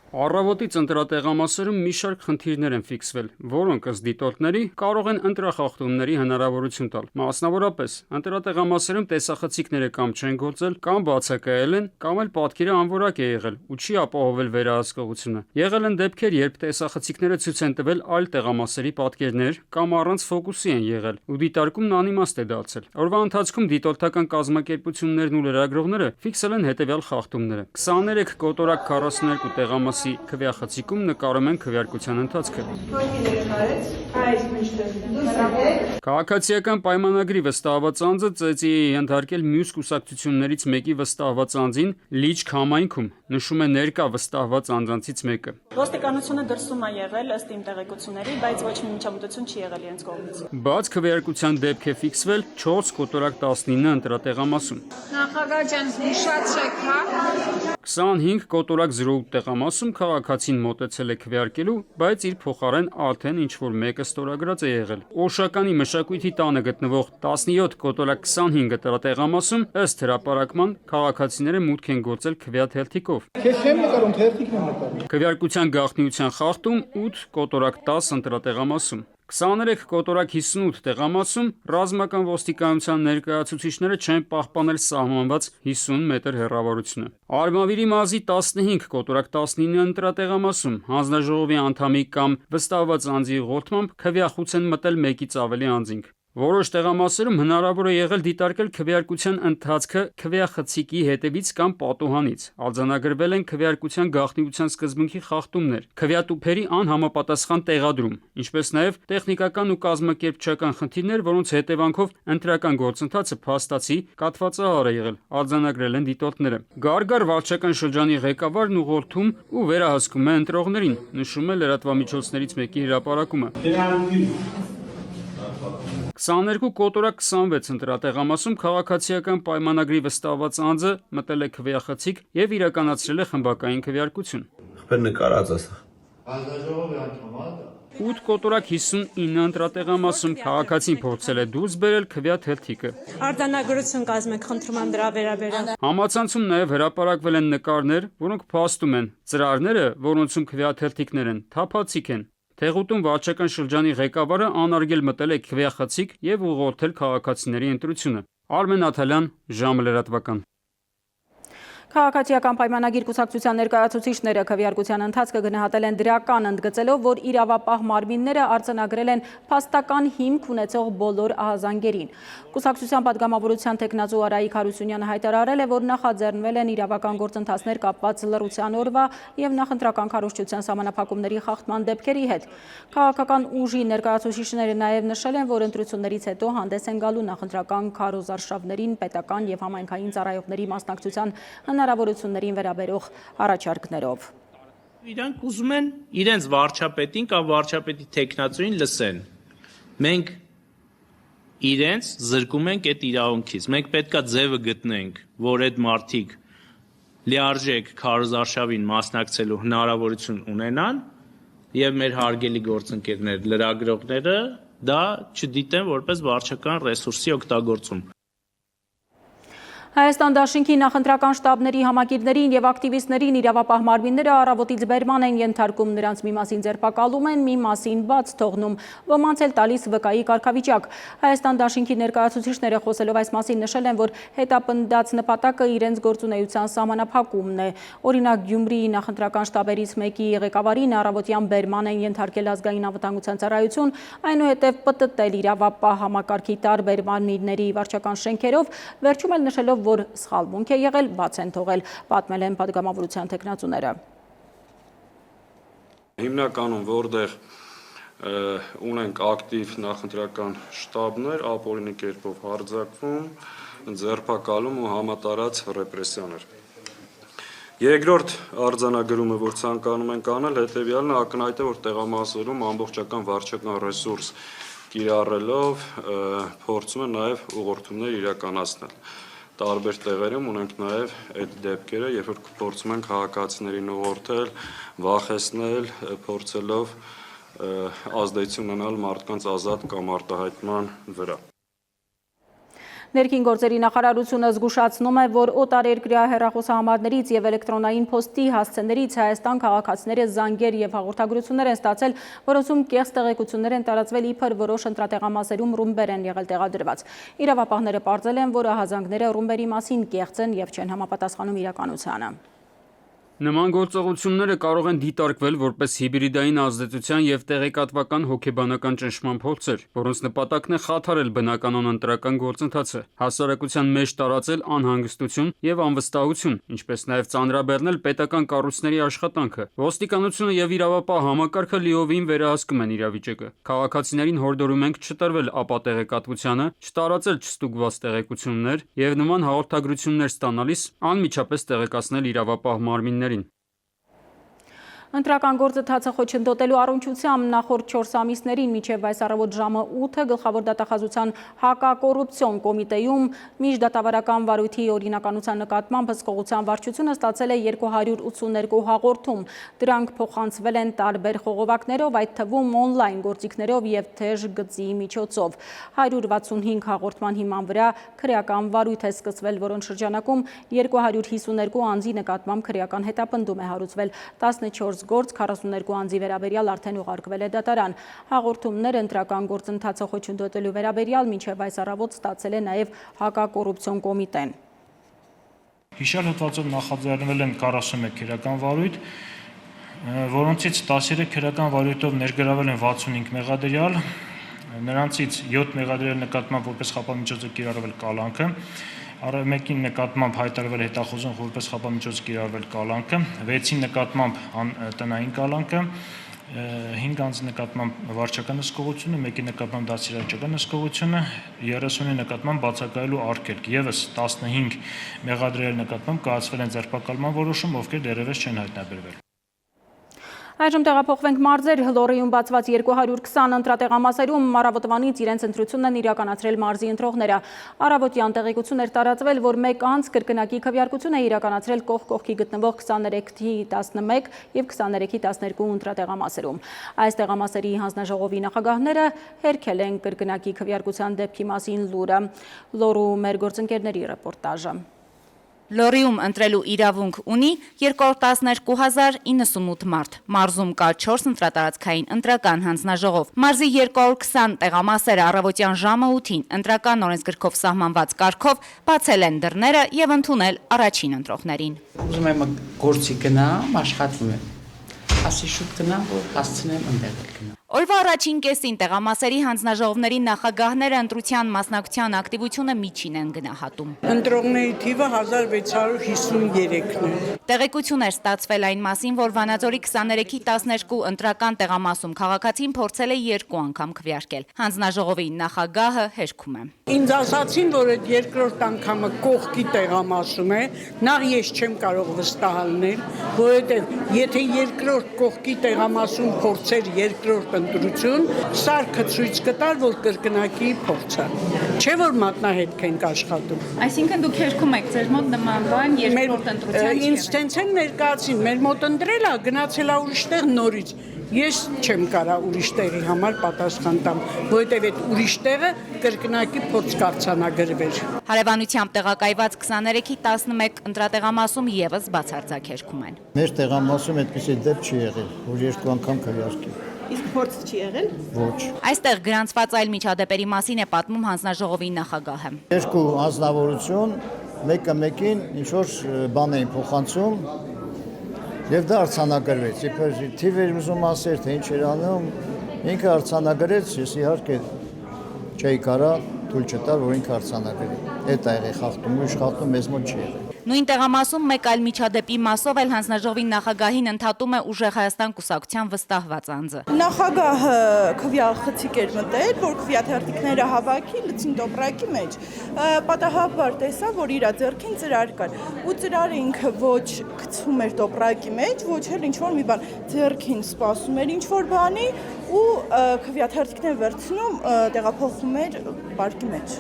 Առավոտից ընտրատեղամասերում մի շարք խնդիրներ են ֆիքսվել, որոնք ըստ դիտորդների կարող են ընտրախախտումների հնարավորություն տալ։ Մասնավորապես, ընտրատեղամասերում տեսախցիկները կամ չեն գործել, կամ բացակայել են, կամ էլ պատկերը անորակ է եղել ու չի ապահովել վերահսկողությունը։ Եղել են դեպքեր, երբ տեսախցիկները ցույց են տվել այլ տեղամասերի պատկերներ, կամ առանց ֆոկուսի են եղել, ու դիտարկումն անիմաստ է դարձել։ Օրվա ընթացքում դիտորդական կազմակերպություններն ու լրագրողները ֆիքսել են հետևյալ խախտումները։ 23 կոտորակ 42 տեղամաս քվեախցիկում նկարում են քվեարկության ընթացքը։ Քաղաքացիական պայմանագրի վստահված անձը ծեծի է ենթարկել մյուս կուսակցություններից մեկի վստահված անձին լիճք համայնքում, նշում է ներկա վստահված անձանցից մեկը։ Ոստիկանությունը դրսում է եղել ըստ իմ տեղեկությունների, բայց ոչ մի միջամտություն չի եղել իրենց կողմից։ Բաց քվեարկության դեպք է ֆիքսվել 4 կոտորակ 19 ընտրատեղամասում։ Նախագահ ջան, հիշացեք, հա։ 25 կոտորակ 08 տեղամասում քաղաքացին մոտեցել է քվեարկելու, բայց իր փոխարեն արդեն ինչ-որ մեկը ստորագրած է եղել։ Օշականի մշակույթի տանը գտնվող 17 կոտորակ 25 ընտրատեղամասում ըստ հրապարակման քաղաքացիները մուտք են գործել քվեաթերթիկով։ Քեզ չեմ նկարում, թերթիկն եմ նկարում։ Քվեարկության գաղտնիության խախտում 8 կոտորակ 10 ընտրատեղամասում։ 23 կոտորակ 58 տեղամասում ռազմական ոստիկանության ներկայացուցիչները չեն պահպանել սահմանված 50 մետր հեռավորությունը։ Արմավիրի մազի 15 կոտորակ 19 ընտրատեղամասում հանձնաժողովի անդամի կամ վստահված անձի ուղղորդմամբ քվեախոց են մտել մեկից ավելի անձինք։ Որոշ տեղամասերում հնարավոր է եղել դիտարկել քվեարկության ընթացքը քվեախցիկի հետևից կամ պատուհանից։ Արձանագրվել են քվեարկության գաղտնիության սկզբունքի խախտումներ, քվեատուփերի անհամապատասխան տեղադրում, ինչպես նաև տեխնիկական ու կազմակերպչական խնդիրներ, որոնց հետևանքով ընտրական գործընթացը փաստացի կաթվածահար է եղել, արձանագրել են դիտորդները։ Գարգար վարչական շրջանի ղեկավարն ուղղորդում ու վերահսկում է ընտրողներին, նշում է լրատվամիջոցներից մեկի հրապարակումը։ 22 կոտորակ 26 ընտրատեղամասում քաղաքացիական պայմանագրի վստահված անձը մտել է քվեախցիկ եւ իրականացրել է խմբակային քվեարկություն։ Խփեր նկարած է։ 8 կոտորակ 59 ընտրատեղամասում քաղաքացին փորձել է դուրս բերել քվեաթերթիկը։ Արձանագրություն կազմեք, խնդրում եմ դրա վերաբերյալ։ Համացանցում նաև հրապարակվել են նկարներ, որոնք փաստում են, ծրարները, որոնցում քվեաթերթիկներ են, թափանցիկ են։ Թեղուտում վարչական շրջանի ղեկավարը անարգել մտել է քվեախցիկ եւ ուղղորդել քաղաքացիների ընտրությունը։ Արմեն Աթալյան, ժամը լրատվական։ Քաղաքացիական պայմանագիր կուսակցության ներկայացուցիչները քվեարկության ընթացքը գնահատել են դրական, ընդգծելով, որ իրավապահ մարմինները արձանագրել են փաստական հիմք ունեցող բոլոր ահազանգերին։ Կուսակցության պատգամավորության տեխնացու Արայիկ Հարությունյանը հայտարարել է, որ նախաձեռնվել են իրավական գործընթացներ կապված լռության օրվա եւ նախընտրական քարոզչության սահմանափակումների խախտման դեպքերի հետ։ Քաղաքական ուժի ներկայացուցիչները նաև նշել են, որ ընտրություններից հետո հանդես են գալու նախընտրական քարոզարշավներին պետական եւ համայնքային ծառայողների մասնակցության հնարավորություններին վերաբերող առաջարկներով։ Իրանք ուզում են իրենց վարչապետին կամ վարչապետի տեխնացուին լսեն։ Մենք իրենց զրկում ենք այդ իրավունքից։ Մենք պետքա ձևը գտնենք, որ այդ մարդիկ լիարժեք քարոզարշավին մասնակցելու հնարավորություն ունենան եւ մեր հարգելի գործընկերներ լրագրողները դա չդիտեն որպես վարչական ռեսուրսի օգտագործում։ Հայաստան դաշինքի նախընտրական շտաբների համակիրներին եւ ակտիվիստներին իրավապահ մարմինները առավոտից բերման են ենթարկում, նրանց մի մասին ձերբակալում են, մի մասին բաց թողնում, ոմանց էլ տալիս վկայի կարգավիճակ։ Հայաստան դաշինքի ներկայացուցիչները խոսելով այս մասին նշել են, որ հետապնդած նպատակը իրենց գործունեության սահմանափակումն է։ Օրինակ Գյումրիի նախընտրական շտաբերից մեկի ղեկավարին առավոտյան բերման են ենթարկել ազգային անվտանգության ծառայություն, այնուհետև պտտել իրավապահ համակարգի տարբեր մարմինների վարչական շենքերով, վերջում էլ նշելով, որ սխալմունք է եղել, բաց են թողել, պատմել են պատգամավորության տեխնացուները։ Հիմնականում որտեղ ունենք ակտիվ նախընտրական շտաբներ, ապօրինի կերպով հարձակվում, ձերբակալում ու համատարած ռեպրեսիաներ։ Երկրորդ արձանագրումը, որ ցանկանում ենք անել, հետևյալն է, ակնհայտ է, որ տեղամասերում ամբողջական վարչական ռեսուրս կիրառելով փորձում են նաև ուղղորդումներ իրականացնել։ Տարբեր տեղերում ունենք նաև այդ դեպքերը, երբ որ փորձում են քաղաքացիներին ուղղորդել, վախեցնել, փորձելով ազդեցություն ունենալ մարդկանց ազատ կամ արտահայտման վրա։ Ներքին գործերի նախարարությունը զգուշացնում է, որ օտարերկրյա հեռախոսահամարներից եւ էլեկտրոնային փոստի հասցեներից Հայաստան քաղաքացիները զանգեր եւ հաղորդագրություններ են ստացել, որոնցում կեղծ տեղեկություններ են տարածվել իբր որոշ ընտրատեղամասերում ռումբեր են եղել տեղադրված։ Իրավապահները պարզել են, որ ահազանգները ռումբերի մասին կեղծ են եւ չեն համապատասխանում իրականությանը։ Նման գործողությունները կարող են դիտարկվել որպես հիբրիդային ազդեցության եւ տեղեկատվական հոգեբանական ճնշման փորձեր, որոնց նպատակն է խաթարել բնականon ընտրական գործընթացը, հասարակության մեջ տարածել անհանգստություն եւ անվստահություն, ինչպես նաեւ ծանրաբեռնել պետական կառույցների աշխատանքը։ Ոստիկանությունը եւ իրավապահ համակարգը լիովին վերահսկում են իրավիճակը։ Քաղաքացիներին հորդորում ենք չտրվել ապատեղեկատվությանը, չտարածել չստուգված տեղեկություններ եւ նման հաղորդագրություններ ստանալիս անմիջապես տեղեկացնել իրավապահ մարմիններին։ Ընտրական գործընթացը խոչընդոտելու առնչությամբ նախորդ 4 ամիսներին մինչև այս առավոտ ժամը 8-ը գլխավոր դատախազության հակակոռուպցիոն կոմիտեում միջդատավարական վարույթի օրինականության նկատմամբ հսկողության վարչությունը ստացել է 282 հաղորդում։ Դրանք փոխանցվել են տարբեր խողովակներով, այդ թվում օնլայն գործիքներով եւ թեժ գծի միջոցով։ 165 հաղորդման հիման վրա քրեական վարույթ է սկսվել, որոնց շրջանակում 252 անձի նկատմամբ քրեական հետապնդում է հարուցվել, 14 գործ 42 անձի վերաբերյալ արդեն ուղարկվել է դատարան։ Հաղորդումները ընտրական գործընթացը խոչընդոտելու վերաբերյալ մինչև այս առավոտ ստացել է նաև հակակոռուպցիոն կոմիտեն։ Հիշյալ հոդվածով նախաձեռնվել են 41 քրեական վարույթ, որոնցից 13 քրեական վարույթով ներգրավել են 65 մեղադրյալ, նրանցից 7 մեղադրել նկատմամբ որպես խափամիջոց է կիրառվել կալանքը, մեկին նկատմամբ հայտարարվել հետախուզում որպես խափամիջոց կիրառվել կալանքը, 6-ի նկատմամբ տնային կալանքը, 5 անձի նկատմամբ վարչական հսկողությունը, 1-ի նկատմամբ դաստիարակչական հսկողությունը, 30-ի նկատմամբ բացակայելու արգելք, եւս 15 մեղադրել նկատմամբ կայացվել են ձերբակալման որոշում, ովքեր դեռևս չեն հայտնաբերվել։ Այժմ տեղափոխվենք մարզեր, Լոռիում բացված 220 ընտրատեղամասերում առավոտվանից իրենց ընտրությունն են իրականացրել մարզի ընտրողները։ Առավոտյան տեղեկություն էր տարածվել, որ մեկ անձ կրկնակի քվեարկություն է իրականացրել կողք-կողքի գտնվող 23-ի 11 եւ 23-ի 12 ընտրատեղամասերում։ Այս տեղամասերի հանձնաժողովի նախագահները հերքել են կրկնակի քվեարկության դեպքի մասին լուրը։ Լոռու մեր գործընկերների ռեպորտաժը։ Լոռիում ընտրելու իրավունք ունի 212,098 մարդ։ Մարզում կա 4 ընտրատարածքային ընտրական հանձնաժողով։ Մարզի 220 տեղամասերը առավոտյան ժամը 8-ին ընտրական օրենսգրքով սահմանված կարգով բացել են դռները եւ ընդունել առաջին ընտրողներին։ Ուզում եմ գործի գնամ, աշխատում եմ։ Ասի շուտ գնամ, որ հասցնեմ ընդեղ գնամ։ Օրվա առաջին կեսին տեղամասերի հանձնաժողովների նախագահները ընտրության մասնակցության ակտիվությունը միջին են գնահատում։ Ընտրողների թիվը 1653-ն է։ Տեղեկություն էր ստացվել այն մասին, որ Վանաձորի 23-ի 12 ընտրական տեղամասում քաղաքացին փորձել է 2 անգամ քվեարկել։ Հանձնաժողովի նախագահը հերքում է։ Ինձ ասացին, որ այդ երկրորդ անգամը կողքի տեղամասում է, նախ ես չեմ կարող վստահալնել, որովհետև եթե երկրորդ կողքի տեղամասում փորձեր երկրորդ ընտրություն, սարքը ցույց կտար, որ կրկնակի փորձ է։ Չէ որ մատնահետք ենք աշխատում։ Այսինքն դուք հերքում եք ձեր մոտ նման բան երկրորդ ընտրության։ Ինձ տենց են ներկայացին, մեր մոտ ընտրել է, գնացել է ուրիշտեղ նորից։ Ես չեմ կարող ուրիշ տեղի համար պատասխան տամ, որովհետև այդ ուրիշ տեղը կրկնակի փորձ կարձանագրվեր։ Հարևանությամբ տեղակայված 23-ի 11 ընտրատեղամասում եւս բացարձակ հերքում են։ Մեր տեղամասում այդպիսի դեպք չի եղել, որ 2 անգամ քվեարկի։ Իսկ փորձ չի եղել։ Ոչ։ Այստեղ գրանցված այլ միջադեպերի մասին է պատմում հանձնաժողովի նախագահը։ 2 անձնավորություն, մեկը մեկին ինչ որ բան էին փոխանցում եւ դա արձանագրվեց։ Իբր թիվեր ուզում ասեր, թե ինչ էր անում, ինքը արձանագրեց, ես իհարկե չէի կարա թույլ չտալ, որ ինքը արձանագրի։ Այդ է եղել խախտումը, ուրիշ խախտում մեզ մոտ չի եղել։ Նույն տեղամասում մեկ այլ միջադեպի մասով էլ հանձնաժողովի նախագահին ընդհատում է Ուժեղ Հայաստան կուսակցության վստահված անձը։ Նախագահը քվեախցիկ էր մտել, որ քվեաթերթիկները հավաքի լցին տոպրակի մեջ։ Պատահաբար տեսա, որ իր ձեռքին ծրար կար։ Ու ծրարը ինքը ոչ գցում էր տոպրակի մեջ, ոչ էլ ինչ-որ մի բան ձեռքին սպասում էր ինչ-որ բանի ու քվեաթերթիկները վերցնում տեղափոխում էր պարկի մեջ։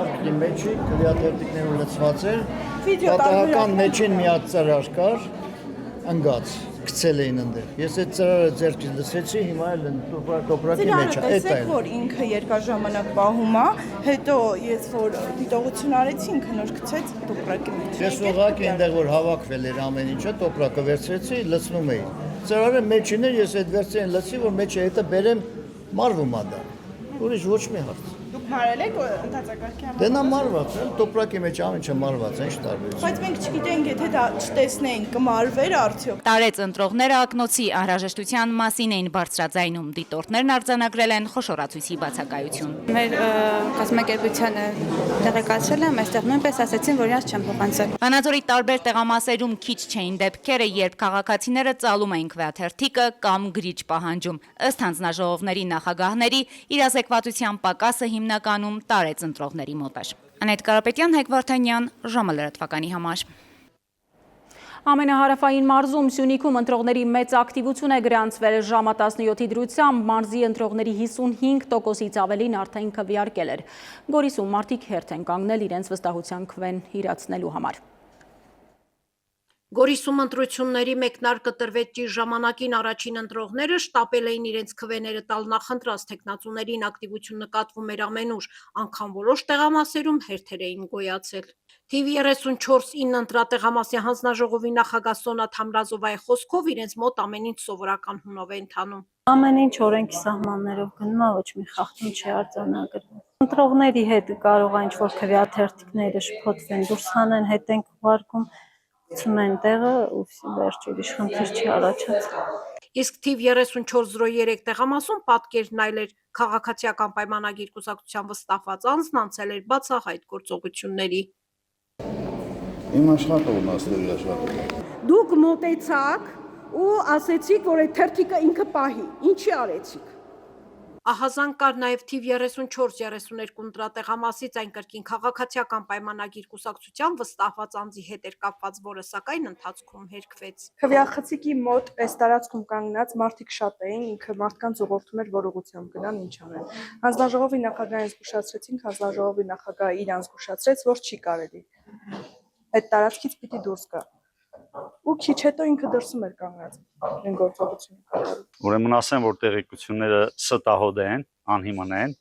Արկի մեջի քվեաթերթիկները լցված էր։ Պատահական մեջին մի հատ ծրար կար, ընկած, գցել էին ընդեղ։ Ես այդ ծրարը ձեռքից լցրեցի, հիմա էլ տոպրակի մեջ է, այդ է։ Որ ինքը երկար ժամանակ պահում է, հետո ես որ դիտողություն արեցի, ինքը նոր գցեց տոպրակի մեջ։ Ես ուղղակի այնտեղ որ հավաքվել էր ամեն ինչը, տոպրակը վերցրեցի, լցնում էի։ Ծրարը մեջին էր, ես այդ վերցրեցի, լցի, որ մեջը հետը բերեմ մարվում է դա։ Ուրիշ ոչ մի հարց։ Դուք մարել եք ընդհանրակարգի համար։ Դե նա մարված է, տոպրակի մեջ ամեն ինչը մարված է, ինչ տարբերություն։ Բայց մենք չգիտենք, եթե դա չտեսնեին, կմարվեր արդյոք։ Տարեց ընտրողները ակնոցի անհրաժեշտության մասին էին բարձրաձայնում, դիտորդներն արձանագրել են խոշորացույցի բացակայություն։ Մեր կազմակերպությանը տեղեկացրել եմ, այստեղ նույնպես ասացին, որ իրաց չեն փոխանցել։ Վանաձորի տարբեր տեղամասերում քիչ չէին դեպքերը, երբ քաղաքացիները ծալում էին քվեաթերթիկը կամ գրիչ պահանջում։ Ըստ հանձնաժողովների նախագահների, իրազեկվածության պակասը հիմնականում տարեց ընտրողների մոտ էր։ Անետ Կարապետյան, Հայկ Վարդանյան, ժամը լրատվականի համար։ Ամենահարավային մարզում Սյունիքում ընտրողների մեծ ակտիվություն է գրանցվել ժամը 17-ի դրությամբ, մարզի ընտրողների 55%-ից ավելին արդեն քվեարկել էր։ Գորիսում մարդիկ հերթ են կանգնել իրենց վստահության քվեն իրացնելու համար։ Գորիսում ընտրությունների մեկնարկը տրվեց ճիշտ ժամանակին, առաջին ընտրողները շտապել էին իրենց քվեները տալ նախընտրած թեկնածուներին, ակտիվություն նկատվում էր ամենուր, անգամ որոշ տեղամասերում հերթեր էին գոյացել։ Թիվ 34-9 ընտրատեղամասի հանձնաժողովի նախագահ Սոնա Թամրազովայի խոսքով իրենց մոտ ամեն ինչ սովորական հունով է ընթանում։ Ամեն ինչ օրենքի սահմաններով գնում է, ոչ մի խախտում չի արձանագրվում։ Ընտրողների հետ կարող է ինչ-որ քվեաթերթիկները շփոթվեն, դուրս հանեն, հետ են քվարկում, ցում են տեղը ու վերջ ուրիշ խնդիր չի առաջացել։ Իսկ թիվ 3403 տեղամասում պատկերն այլ էր, քաղաքացիական պայմանագիր կուսակցության վստահված անձն անցել էր բացահայտ գործողությունների։ Իմ աշխատողն աստերի աշխատող։ Դուք մոտեցաք ու ասեցիք, որ այդ թերթիկը ինքը պահի։ Ինչի արեցիք։ Ահազանգ կար նաև թիվ 34-32 ընտրատեղամասից այն կրկին քաղաքացիական պայմանագիր կուսակցության վստահված անձի հետ էր կապված, որը սակայն ընթացքում հերքվեց։ Քվեախցիկի մոտ այս տարածքում կանգնած մարդիկ շատ էին, ինքը մարդկանց ուղղորդում էր, որ ուղղությամբ գնան, ինչ անեն։ Հանձնաժողովի նախագահին զգուշացրեցինք, հանձնաժողովի նախագահը իրան զգուշացրեց, որ չի կարելի։ Այդ տարածքից պիտի դուրս գա։ Ու քիչ հետո ինքը դրսում էր կանգնած այն գործողությունը կատարում։ Ուրեմն ասեմ, որ տեղեկությունները ստահոդ են, անհիմն են։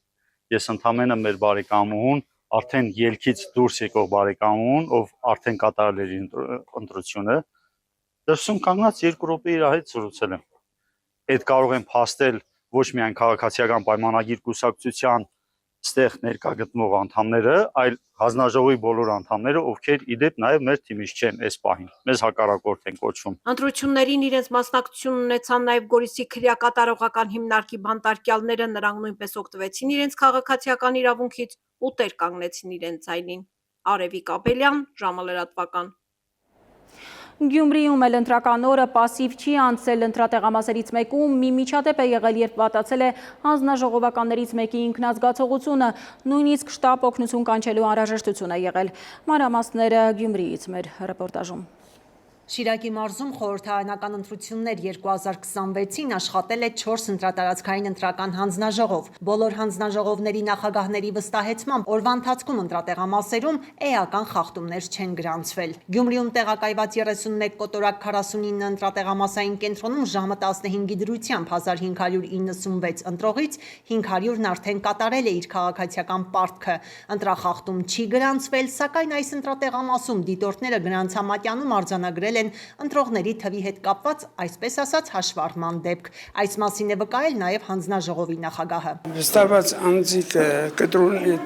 Ես ընդամենը մեր բարեկամուհուն, արդեն ելքից դուրս եկող բարեկամուհուն, ով արդեն կատարել էր ընտրությունը, դրսում կանգնած 2 րոպե իր հետ զրուցել եմ։ Այդ կարող են փաստել ոչ միայն քաղաքացիական պայմանագիր կուսակցության ստեղ ներկա գտնվող անդամները, այլ հանձնաժողովի բոլոր անդամները, ովքեր իդեպ նաև մեր թիմից չեն այս պահին։ Մեզ հակառակորդ են կոչվում։ Ընտրություններին իրենց մասնակցություն ունեցան նաև Գորիսի քրեակատարողական հիմնարկի բանտարկյալները, նրանք նույնպես օգտվեցին իրենց քաղաքացիական իրավունքից ու տեր կանգնեցին իրենց ձայնին։ Արևիկ Աբելյան, ժամալրատվական։ Գյումրիում էլ ընտրական օրը պասիվ չի անցել ընտրատեղամասերից մեկում մի միջադեպ է եղել, երբ վատացել է հանձնաժողովականներից մեկի ինքնազգացողությունը, նույնիսկ շտապ օգնություն կանչելու անհրաժեշտություն է եղել։ Մանրամասները Գյումրիից մեր ռեպորտաժում։ Շիրակի մարզում խորհրդարանական ընտրություններ 2026-ին աշխատել է 4 ընտրատարածքային ընտրական հանձնաժողով։ Բոլոր հանձնաժողովների նախագահների վստահեցմամբ օրվա ընթացքում ընտրատեղամասերում էական խախտումներ չեն գրանցվել։ Գյումրիում տեղակայված 31 կոտորակ 49 ընտրատեղամասային կենտրոնում ժամը 15-ի դրությամբ 1596 ընտրողից 500-ն արդեն կատարել է իր քաղաքացիական պարտքը։ Ընտրախախտում չի գրանցվել, սակայն այս ընտրատեղամասում դիտորդները գրանցամատյանում արձանագրել են ընտրողների թվի հետ կապված, այսպես ասած, հաշվառման դեպք։ Այս մասին է վկայել նաև հանձնաժողովի նախագահը։ Վստահված անձիկ կտրոնի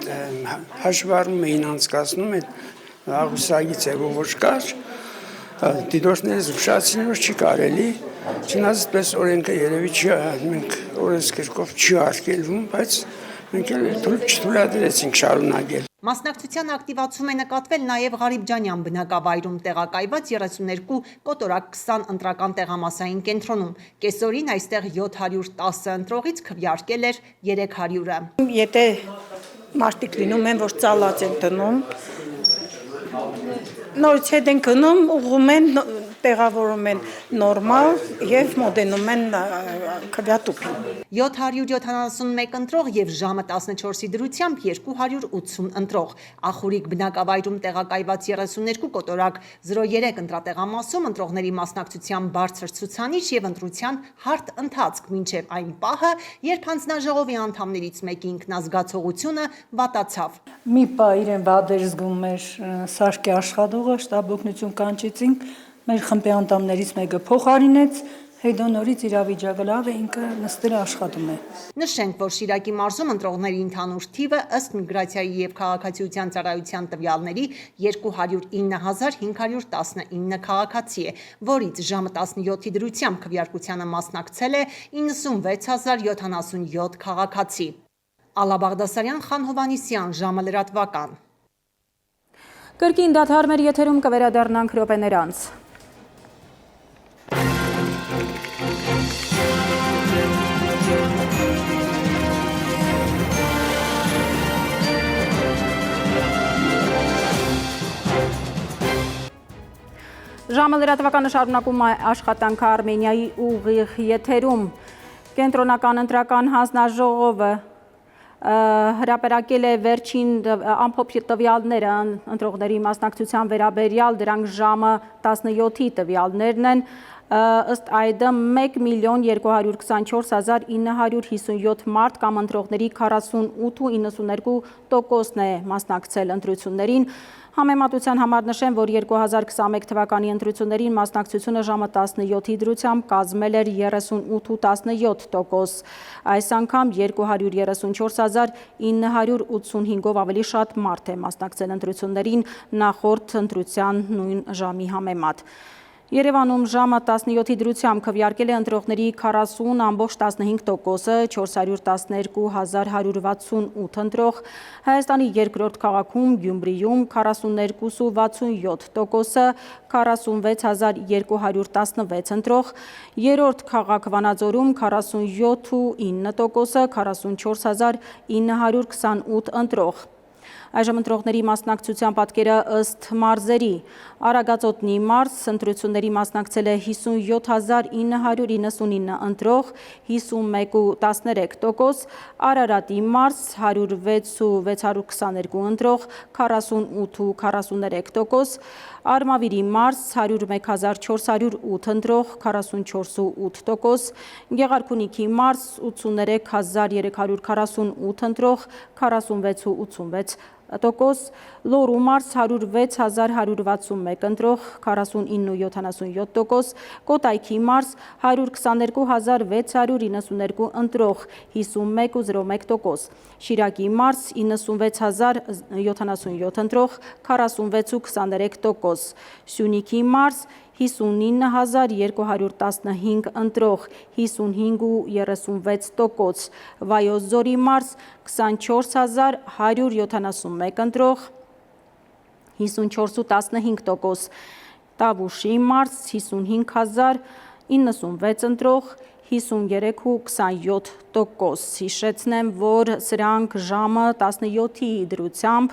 հաշվառում էին անցկացնում, այդ աղյուսագից է ոչ կար, դիտորդները զգուշացին, որ չի կարելի, չնայած այդպես օրենքը երևի չի, մենք օրենսգրքով չի արգելվում, բայց մենք չթույլատրեցինք շարունակել։ Մասնակցության ակտիվացում է նկատվել նաև Ղարիբջանյան բնակավայրում տեղակայված 32 կոտորակ 20 ընտրական տեղամասային կենտրոնում։ Կեսօրին այստեղ 710 ընտրողից քվեարկել էր 300-ը։ Եթե մարդիկ լինում են, որ ծալած են տնում, նորից հետ են գնում, ուղղում են, տեղավորում են նորմալ եւ մոտենում են քվեատուփին։ 771 ընտրող եւ ժամը 14-ի դրությամբ 280 ընտրող։ Ախուրիկ բնակավայրում տեղակայված 32 կոտորակ 03 ընտրատեղամասում ընտրողների մասնակցության բարձր ցուցանիշ եւ ընտրության հարթ ընթացք մինչեւ այն պահը, երբ հանձնաժողովի անդամներից մեկի ինքնազգացողությունը վատացավ։ Մի պահ իրեն վատ էր զգում մեր սարքի աշխատողը, շտաբ օգնություն կանչեցինք, մեր խմբի անդամներից մեկը փոխարինեց, հետո նորից իրավիճակը լավ է, ինքը նստել աշխատում է։ Նշենք, որ Շիրակի մարզում ընտրողների ընդհանուր թիվը ըստ միգրացիայի եւ քաղաքացիության ծառայության տվյալների 209,519 քաղաքացի է, որից ժամը 17-ի դրությամբ քվեարկությանը մասնակցել է 96,077 քաղաքացի։ Ալա Բաղդասարյան, Խան Հովանիսյան, ժամալրատվական։ Կրկին դադար մեր եթերում կվերադառնանք րոպեներ անց։ Ժամը լրատվականը շարունակում է աշխատանքը Արմենիայի ուղիղ եթերում։ Կենտրոնական ընտրական հանձնաժողովը հրապարակել է վերջին ամփոփ տվյալները ընտրողների մասնակցության վերաբերյալ, դրանք ժամը 17-ի տվյալներն են, ըստ այդը 1,224,957 մարդ կամ ընտրողների 48,92%-ն է մասնակցել ընտրություններին։ Համեմատության համար նշեմ, որ 2021 թվականի ընտրություններին մասնակցությունը ժամը 17-ի դրությամբ կազմել էր 38,17%։ Այս անգամ 234,985-ով ավելի շատ մարդ է մասնակցել ընտրություններին նախորդ ընտրության նույն ժամի համեմատ։ Երևանում ժամը 17-ի դրությամբ քվեարկել է ընտրողների 40.15%-ը, 412.168 ընտրող, Հայաստանի երկրորդ քաղաքում Գյումրիում 42.67%-ը, 46.216 ընտրող, երրորդ քաղաք Վանաձորում 47.9%-ը, 44.928 ընտրող։ Այժմ ընտրողների մասնակցության պատկերը ըստ մարզերի։ Արագածոտնի մարզ ընտրությունների մասնակցել է 57.999 ընտրող, 51.13%, Արարատի մարզ 106.622 ընտրող, 48.43%, Արմավիրի մարզ 101.408 ընտրող, 44.8%, Գեղարքունիքի մարզ 83.348 ընտրող, 46.86%, Լոռու մարզ 106.161 ընտրող, 49.77%, Կոտայքի մարզ 122.692 ընտրող, 51.01%, Շիրակի մարզ 96.077 ընտրող, 46.23%, Սյունիքի մարզ 59.215 ընտրող, 55.36%, Վայոց ձորի մարզ 24.171 ընտրող, 54.15%, Տավուշի մարզ 55.096 ընտրող, 53.27%։ Հիշեցնեմ, որ սրանք ժամը 17-ի դրությամբ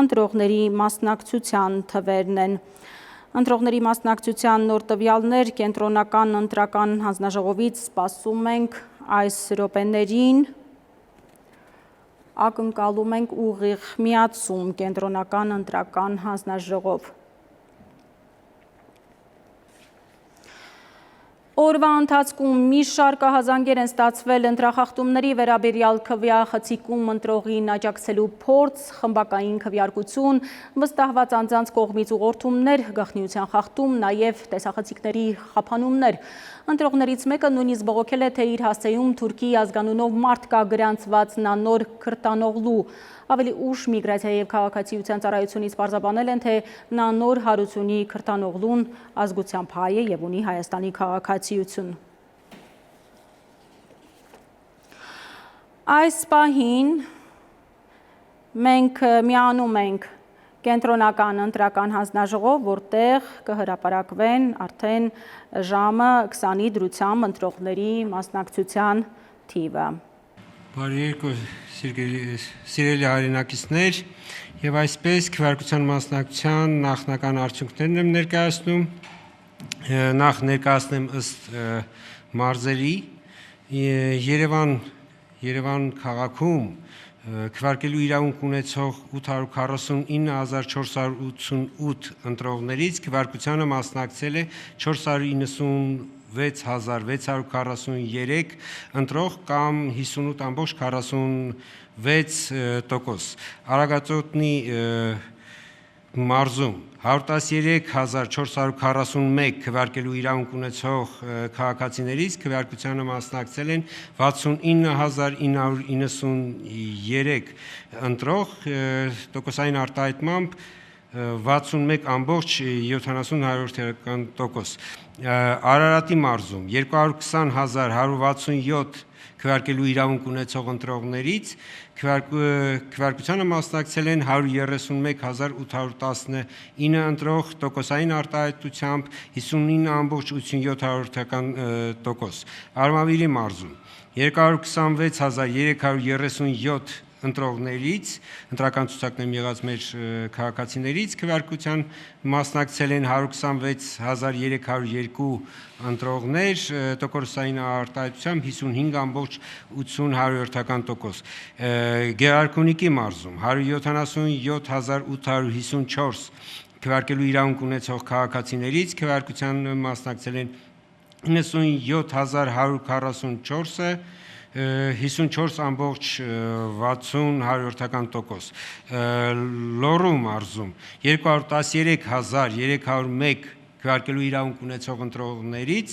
ընտրողների մասնակցության թվերն են։ Ընտրողների մասնակցության նոր տվյալներ կենտրոնական ընտրական հանձնաժողովից սպասում ենք այս րոպեներին։ Ակնկալում ենք ուղիղ միացում կենտրոնական ընտրական հանձնաժողով։ Օրվա ընթացքում մի շարք ահազանգեր են ստացվել ընտրախախտումների վերաբերյալ քվեախցիկում ընտրողին աջակցելու փորձ, խմբակային քվեարկություն, վստահված անձանց կողմից ուղղորդումներ, գաղտնիության խախտում, նաև տեսախցիկների խափանումներ։ Ընտրողներից մեկը նույնիսկ բողոքել է, թե իր հասցեում Թուրքիի ազգանունով մարդ կա գրանցված Նանոր Քրտանօղլու։ Ավելի ուշ միգրացիայի և քաղաքացիության ծառայությունից պարզաբանել են, թե Նանոր Հարությունի Քրտանօղլուն ազգությամբ հայ է և ունի Հայաստանի քաղաքացիություն։ Այս պահին մենք միանում ենք կենտրոնական ընտրական հանձնաժողով, որտեղ կհրապարակվեն արդեն ժամը 20-ի դրությամբ ընտրողների մասնակցության թիվը։ Բարի երկու սիրելի հայրենակիցներ, եւ այսպես քվեարկության մասնակցության նախնական արդյունքներն եմ ներկայացնում։ Նախ ներկայացնեմ ըստ մարզերի Երևան քաղաքում քվեարկելու իրավունք ունեցող 849.488 ընտրողներից քվեարկությանը մասնակցել է 496.643 ընտրող կամ 58.46%։ Արագածոտնի մարզում 113.441 քվեարկելու իրավունք ունեցող քաղաքացիներից քվեարկությանը մասնակցել են 69.993 ընտրող, տոկոսային արտահայտմամբ 61.70%։ Արարատի մարզում 220.167 քվեարկելու իրավունք ունեցող ընտրողներից քվեարկությանը մասնակցել են 131.819 ընտրող, տոկոսային արտահայտությամբ 59.87%։ Արմավիրի մարզում 226.337 ընտրողներից, ընտրական ցուցակներում եղած մեր քաղաքացիներից քվեարկության մասնակցել են 126.302 ընտրողներ, տոկոսային արտահայտությամբ 55.80%։ Գեղարքունիքի մարզում 177.854 քվեարկելու իրավունք ունեցող քաղաքացիներից քվեարկության մասնակցել են 97.144-ը, 54.60%։ Լոռու մարզում 213.301 քվեարկելու իրավունք ունեցող ընտրողներից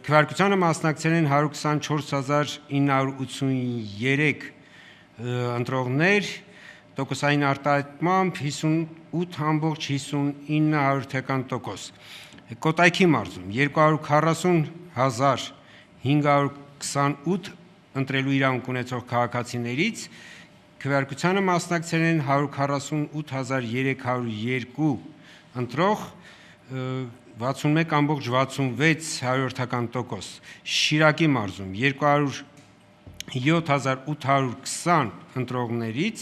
քվեարկությանը մասնակցել են 124.983 ընտրողներ, տոկոսային արտահայտմամբ 58.59%։ Կոտայքի մարզում 240,528 ընտրելու իրավունք ունեցող քաղաքացիներից քվեարկությանը մասնակցել են 148,302 ընտրող, 61,66%։ Շիրակի մարզում 207,820 ընտրողներից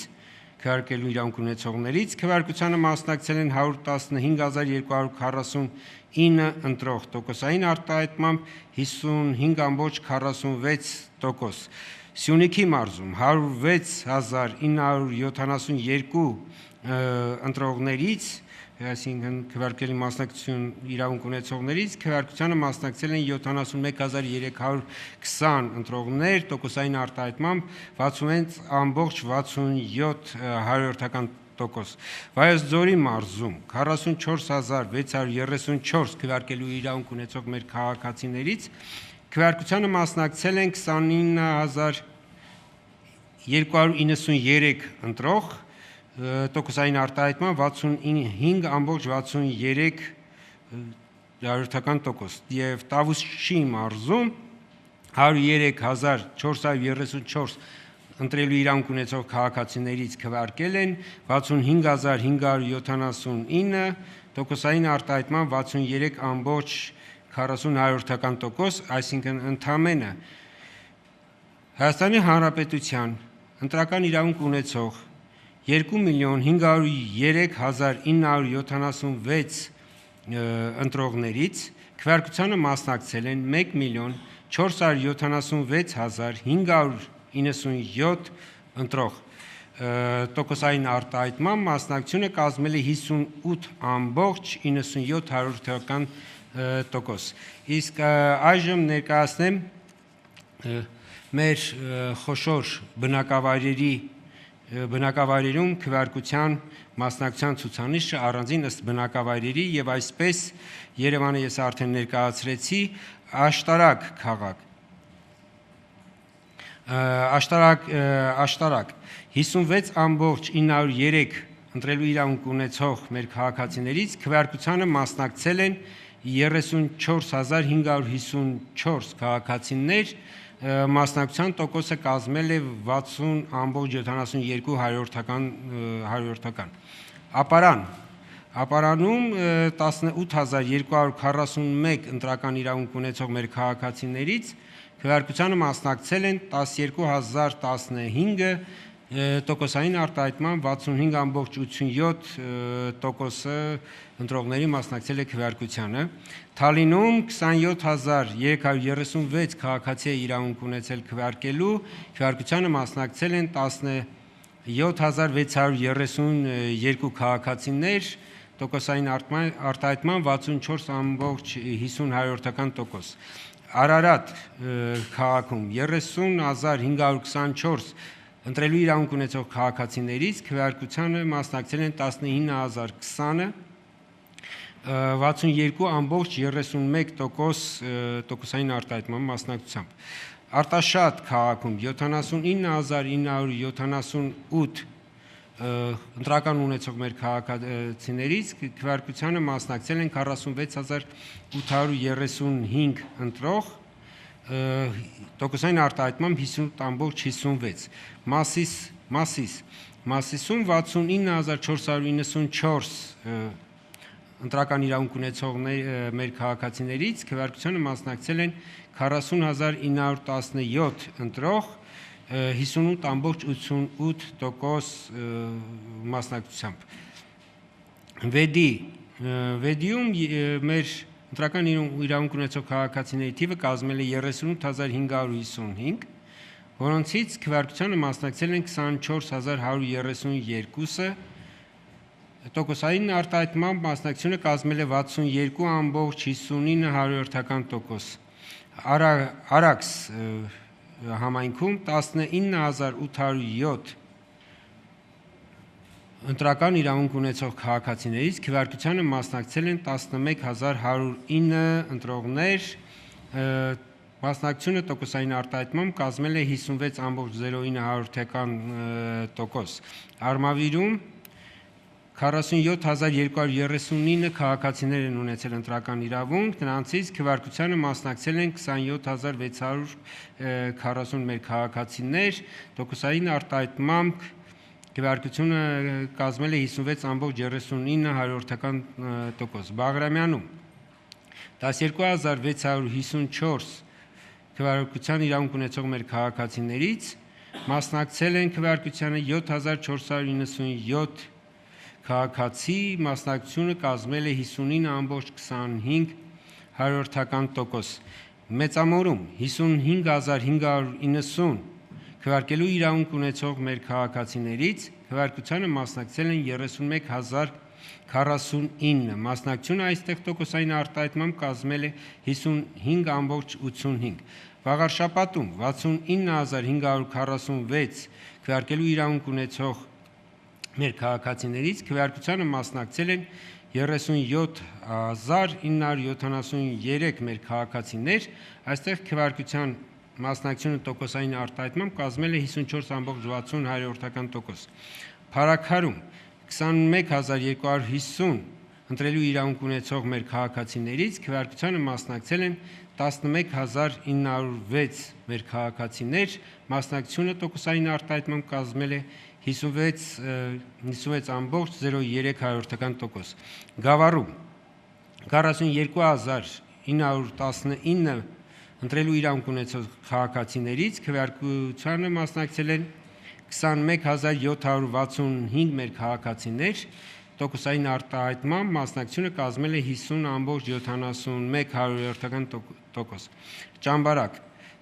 քվեարկելու իրավունք ունեցողներից քվեարկությանը մասնակցել են 115,249 ընտրող, տոկոսային արտահայտմամբ 55,46%։ Սյունիքի մարզում 106,972 ընտրողներից, այսինքն քվեարկելի մասնակցություն իրավունք ունեցողներից քվեարկությանը մասնակցել են 71,320 ընտրողներ, տոկոսային արտահայտմամբ 66,67%։ Վայոց ձորի մարզում 44,634 քվեարկելու իրավունք ունեցող մեր քաղաքացիներից քվեարկությանը մասնակցել են 29,293 ընտրող, տոկոսային արտահայտման 65,63%։ Եվ Տավուշի մարզում 103,434 ընտրելու իրավունք ունեցող քաղաքացիներից քվեարկել են 65,579, տոկոսային արտահայտման 63,40%, այսինքն ընդամենը Հայաստանի Հանրապետության ընտրական իրավունք ունեցող 2,503,976 ընտրողներից քվեարկությանը մասնակցել են 1,476,597 ընտրող, տոկոսային արտահայտման մասնակցությունը կազմել է 58,97%։ Իսկ այժմ ներկայացնեմ մեր խոշոր բնակավայրերում քվեարկության մասնակցության ցուցանիշը առանձին ըստ բնակավայրերի եւ այսպես Երևանը ես արդեն ներկայացրեցի աշտարակ քաղաք 56,903 ընտրելու իրավունք ունեցող մեր քաղաքացիներից քվեարկությանը մասնակցել են 34,554 քաղաքացիներ, մասնակցության տոկոսը կազմել է 60,72%։ Ապարանում 18,241 ընտրական իրավունք ունեցող մեր քաղաքացիներից քվեարկությանը մասնակցել են 12,015, տոկոսային արտահայտման 65,87% ընտրողների մասնակցել է քվեարկությանը։ Թալինում 27,336 քաղաքացի է իրավունք ունեցել քվեարկելու, քվեարկությանը մասնակցել են 17,632 քաղաքացիներ, տոկոսային արտահայտման 64,50%։ Արարատ քաղաքում 30,524 ընտրելու իրավունք ունեցող քաղաքացիներից քվեարկությանը մասնակցել են 19,020, 62,31% տոկոսային արտահայտման մասնակցությամբ։ Արտաշատ քաղաքում 79,978 ընտրական ունեցող մեր քաղաքացիներից քվեարկությանը մասնակցել են 46,835 ընտրող, տոկոսային արտահայտմամբ 58,56։ Մասիսում 69,494 ընտրական իրավունք ունեցող մեր քաղաքացիներից քվեարկությանը մասնակցել են 40,917 ընտրող, 58,88% մասնակցությամբ։ Վեդիում մեր ընտրական իրավունք ունեցող քաղաքացիների թիվը կազմել է 38,555, որոնցից քվեարկությանը մասնակցել են 24,132-ը, տոկոսային արտահայտմամբ մասնակցությունը կազմել է 62,59%։ Արաքս համայնքում 19,807 ընտրական իրավունք ունեցող քաղաքացիներից քվեարկությանը մասնակցել են 11,109 ընտրողներ, մասնակցությունը տոկոսային արտահայտմամբ կազմել է 56,09%։ Արմավիրում 47239 քաղաքացիներ են ունեցել ընտրական իրավունք, նրանցից քվեարկությանը մասնակցել են 27640 մեր քաղաքացիներ, տոկոսային արտահայտմամբ քվեարկությունը կազմել է 56.39%։ Բաղրամյանում 12654 քվեարկության իրավունք ունեցող մեր քաղաքացիներից մասնակցել են քվեարկությանը 7497 քաղաքացի, մասնակցությունը կազմել է 59.25%։ Մեծամորում 55590 քվեարկելու իրավունք ունեցող մեր քաղաքացիներից քվեարկությանը մասնակցել են 31049, մասնակցությունը այստեղ տոկոսային արտահայտմամբ կազմել է 55.85։ Վաղարշապատում 69546 քվեարկելու իրավունք ունեցող մեր քաղաքացիներից քվեարկությանը մասնակցել են 37973 մեր քաղաքացիներ, այստեղ քվեարկության մասնակցությունը տոկոսային արտահայտմամբ կազմել է 54.60%։ Փարաքարում 21250 ընտրելու իրավունք ունեցող մեր քաղաքացիներից քվեարկությանը մասնակցել են 11906 մեր քաղաքացիներ, մասնակցությունը տոկոսային արտահայտմամբ կազմել է 56.03%։ Գավառում 42919 ընտրելու իրավունք ունեցող քաղաքացիներից քվեարկությանը մասնակցել են 21765 մեր քաղաքացիներ, տոկոսային արտահայտմամբ մասնակցությունը կազմել է 50.71%։ Ճամբարակ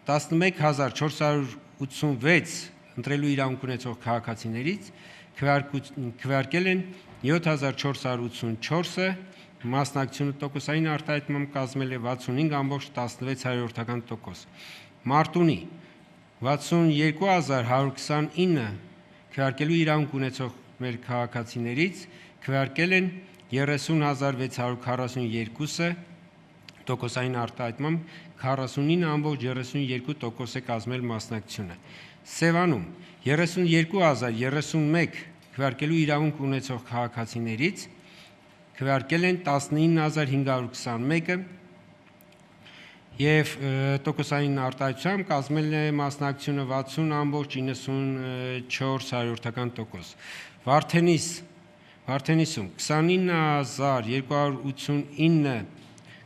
11486 ընտրելու իրավունք ունեցող քաղաքացիներից քվեարկել են 7484-ը, մասնակցությունը տոկոսային արտահայտմամբ կազմել է 65.16%։ Մարտունի 62129 քվեարկելու իրավունք ունեցող մեր քաղաքացիներից քվեարկել են 30642-ը, տոկոսային արտահայտմամբ 49.32% է կազմել մասնակցությունը։ Սևանում 32031 քվեարկելու իրավունք ունեցող քաղաքացիներից քվեարկել են 19521-ը եւ տոկոսային արտահայտությամբ կազմել է մասնակցությունը 60.94%։ Վարդենիսում 29289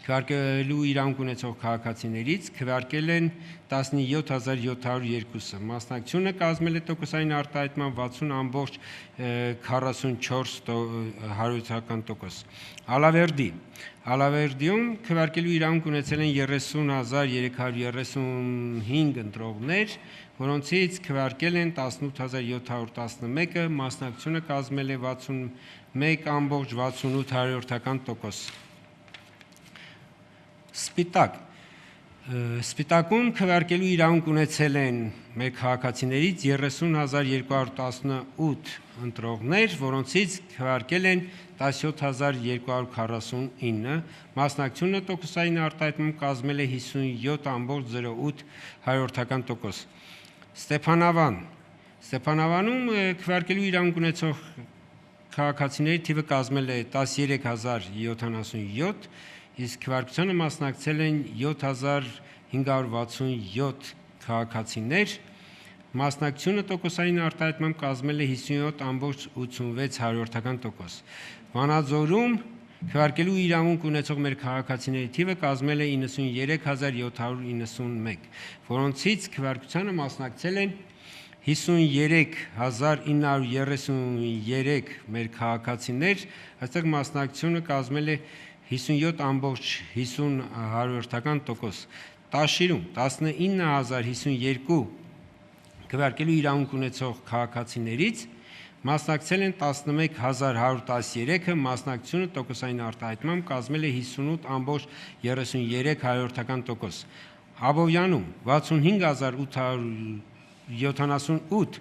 քվեարկելու իրավունք ունեցող քաղաքացիներից քվեարկել են 17702-ը, մասնակցությունը կազմել է տոկոսային արտահայտման 60.44%։ Ալավերդիում քվեարկելու իրավունք ունեցել են 30335 ընտրողներ, որոնցից քվեարկել են 18711-ը, մասնակցությունը կազմել է 61.68%։ Սպիտակում քվեարկելու իրավունք ունեցել են մեր քաղաքացիներից 30218 ընտրողներ, որոնցից քվեարկել են 17249, մասնակցությունը տոկոսային արտահայտմամբ կազմել է 57.08%։ Ստեփանավանում քվեարկելու իրավունք ունեցող քաղաքացիների թիվը կազմել է 13077, իսկ քվեարկությանը մասնակցել են 7567 քաղաքացիներ, մասնակցությունը տոկոսային արտահայտմամբ կազմել է 57.86%։ Վանաձորում քվեարկելու իրավունք ունեցող մեր քաղաքացիների թիվը կազմել է 93791, որոնցից քվեարկությանը մասնակցել են 53933 մեր քաղաքացիներ, այստեղ մասնակցությունը կազմել է 57.50%։ Տաշիրում 19052 քվեարկելու իրավունք ունեցող քաղաքացիներից մասնակցել են 11113-ը, մասնակցությունը տոկոսային արտահայտմամբ կազմել է 58.33%։ Աբովյանում 65878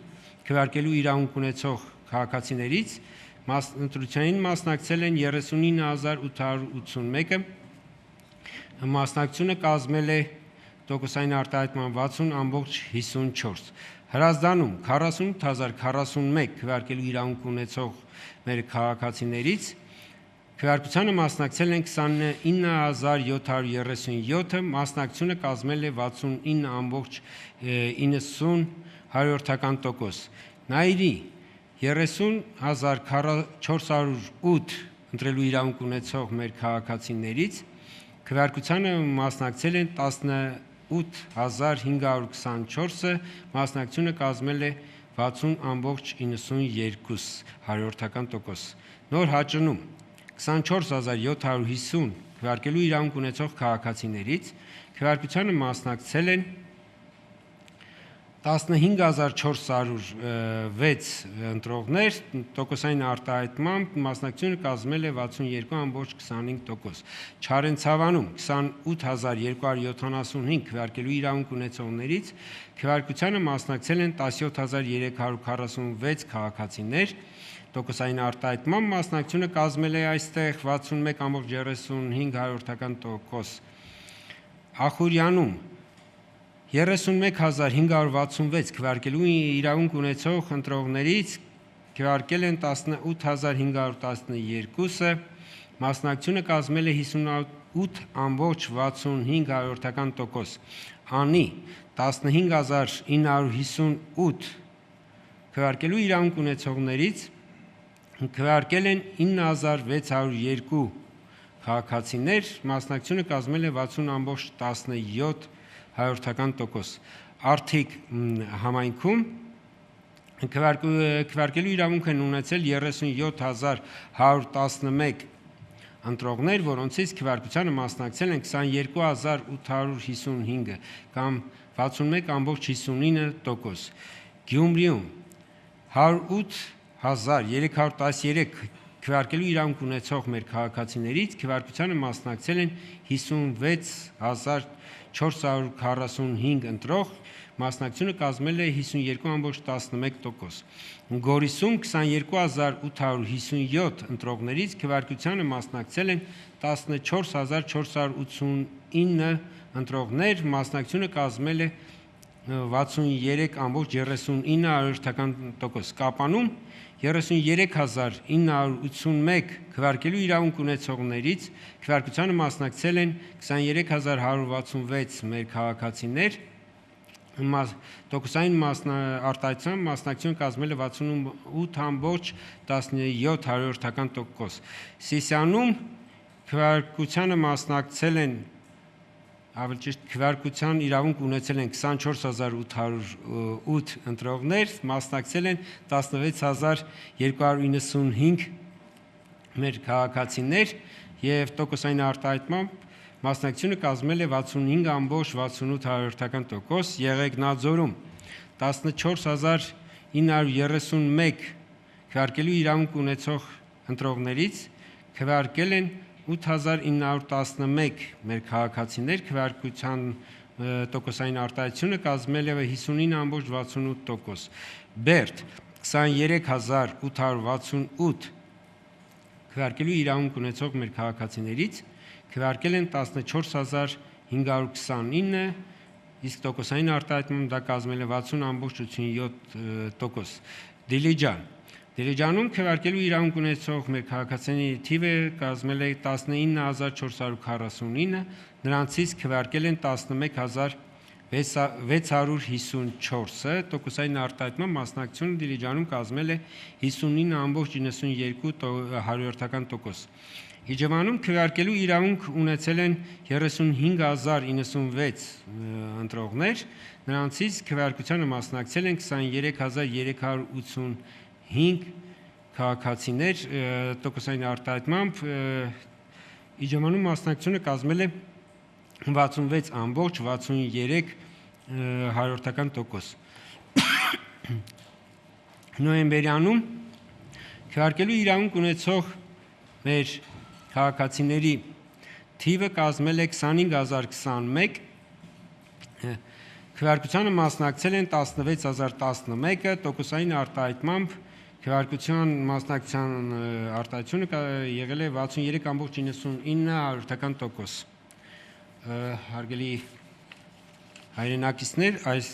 քվեարկելու իրավունք ունեցող քաղաքացիներից ընտրությանին մասնակցել են 39881-ը, մասնակցությունը կազմել է տոկոսային արտահայտման 60.54%։ Հրազդանում 48041 քվեարկելու իրավունք ունեցող մեր քաղաքացիներից քվեարկությանը մասնակցել են 29737, մասնակցությունը կազմել է 69.90%։ Նայիրի 30408 ընտրելու իրավունք ունեցող մեր քաղաքացիներից քվեարկությանը մասնակցել են 18524-ը, մասնակցությունը կազմել է 60.92%։ Նոր հաճնում 24750 քվեարկելու իրավունք ունեցող քաղաքացիներից քվեարկությանը մասնակցել են 15406 ընտրողներ, տոկոսային արտահայտմամբ մասնակցությունը կազմել է 62.25%։ Չարենցավանում 28275 քվեարկելու իրավունք ունեցողներից քվեարկությանը մասնակցել են 17346 քաղաքացիներ, տոկոսային արտահայտմամբ մասնակցությունը կազմել է այստեղ 61.35%։ Ախուրյանում 31566 քվեարկելու իրավունք ունեցող ընտրողներից քվեարկել են 18512-ը, մասնակցությունը կազմել է 58.65%։ Անի 15958 քվեարկելու իրավունք ունեցողներից քվեարկել են 9602 քաղաքացիներ, մասնակցությունը կազմել է 60.17%։ Արթիկ համայնքում քվեարկելու իրավունք են ունեցել 37111 ընտրողներ, որոնցից քվեարկությանը մասնակցել են 22855 կամ 61.59%։ Գյումրիում 108313 քվեարկելու իրավունք ունեցող մեր քաղաքացիներից քվեարկությանը մասնակցել են 56445 ընտրող, մասնակցությունը կազմել է 52.11%։ Գորիսում 22857 ընտրողներից քվեարկությանը մասնակցել են 14489 ընտրողներ, մասնակցությունը կազմել է 63.39%։ Կապանում 33981 քվեարկելու իրավունք ունեցողներից քվեարկությանը մասնակցել են 23166 մեր քաղաքացիներ, տոկոսային արտահայտությամբ մասնակցությունը կազմել է 68.17%։ Սիսիանում քվեարկությանը մասնակցել են քվեարկության իրավունք ունեցել են 24808 ընտրողներ, մասնակցել են 16295 մեր քաղաքացիներ եւ տոկոսային արտահայտմամբ մասնակցությունը կազմել է 65.68%։ Եղեգնաձորում 14931 քվեարկելու իրավունք ունեցող ընտրողներից քվեարկել են 8911 մեր քաղաքացիներ, քվեարկության տոկոսային արտահայտությունը կազմել է 59.68%։ Բերդ 23868 քվեարկելու իրավունք ունեցող մեր քաղաքացիներից քվեարկել են 14529, իսկ տոկոսային արտահայտմամբ դա կազմել է 60.87%։ Դիլիջանում քվեարկելու իրավունք ունեցող մեր քաղաքացիների թիվը կազմել է 19449, նրանցից քվեարկել են 11654-ը, տոկոսային արտահայտման մասնակցությունը Դիլիջանում կազմել է 59.92%։ Իջևանում քվեարկելու իրավունք ունեցել են 35096 ընտրողներ, նրանցից քվեարկությանը մասնակցել են 23385 քաղաքացիներ, տոկոսային արտահայտմամբ Իջևանում մասնակցությունը կազմել է 66.63%։ Նոյեմբերյանում քվեարկելու իրավունք ունեցող մեր քաղաքացիների թիվը կազմել է 25021, քվեարկությանը մասնակցել են 16011-ը, տոկոսային արտահայտմամբ քվեարկության մասնակցության արտահայտությունը եղել է 63.99%։ Հարգելի հայրենակիցներ, այս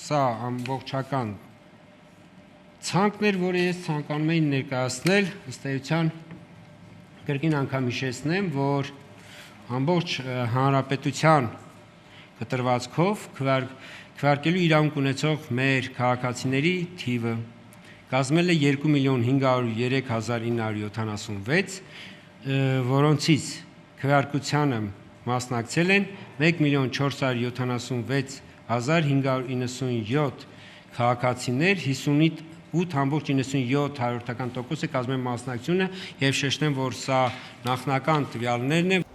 սա ամբողջական ցանկներ, որը ես ցանկանում եմ ներկայացնել, ըստ էության կրկին անգամ հիշեցնեմ, որ ամբողջ հանրապետության կտրվածքով քվեարկելու իրավունք ունեցող մեր քաղաքացիների թիվը կազմել է 2.503.976, որոնցից քվեարկությանը մասնակցել են 1.476.597 քաղաքացիներ, 58.97%-ը կազմել մասնակցությունը եւ շեշտեմ, որ սա նախնական տվյալներն են։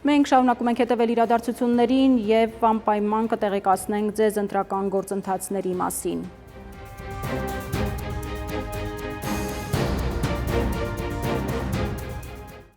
Մենք շարունակում ենք հետևել իրադարձություններին եւ անպայման կտեղեկացնենք ձեզ ընտրական գործընթացների մասին։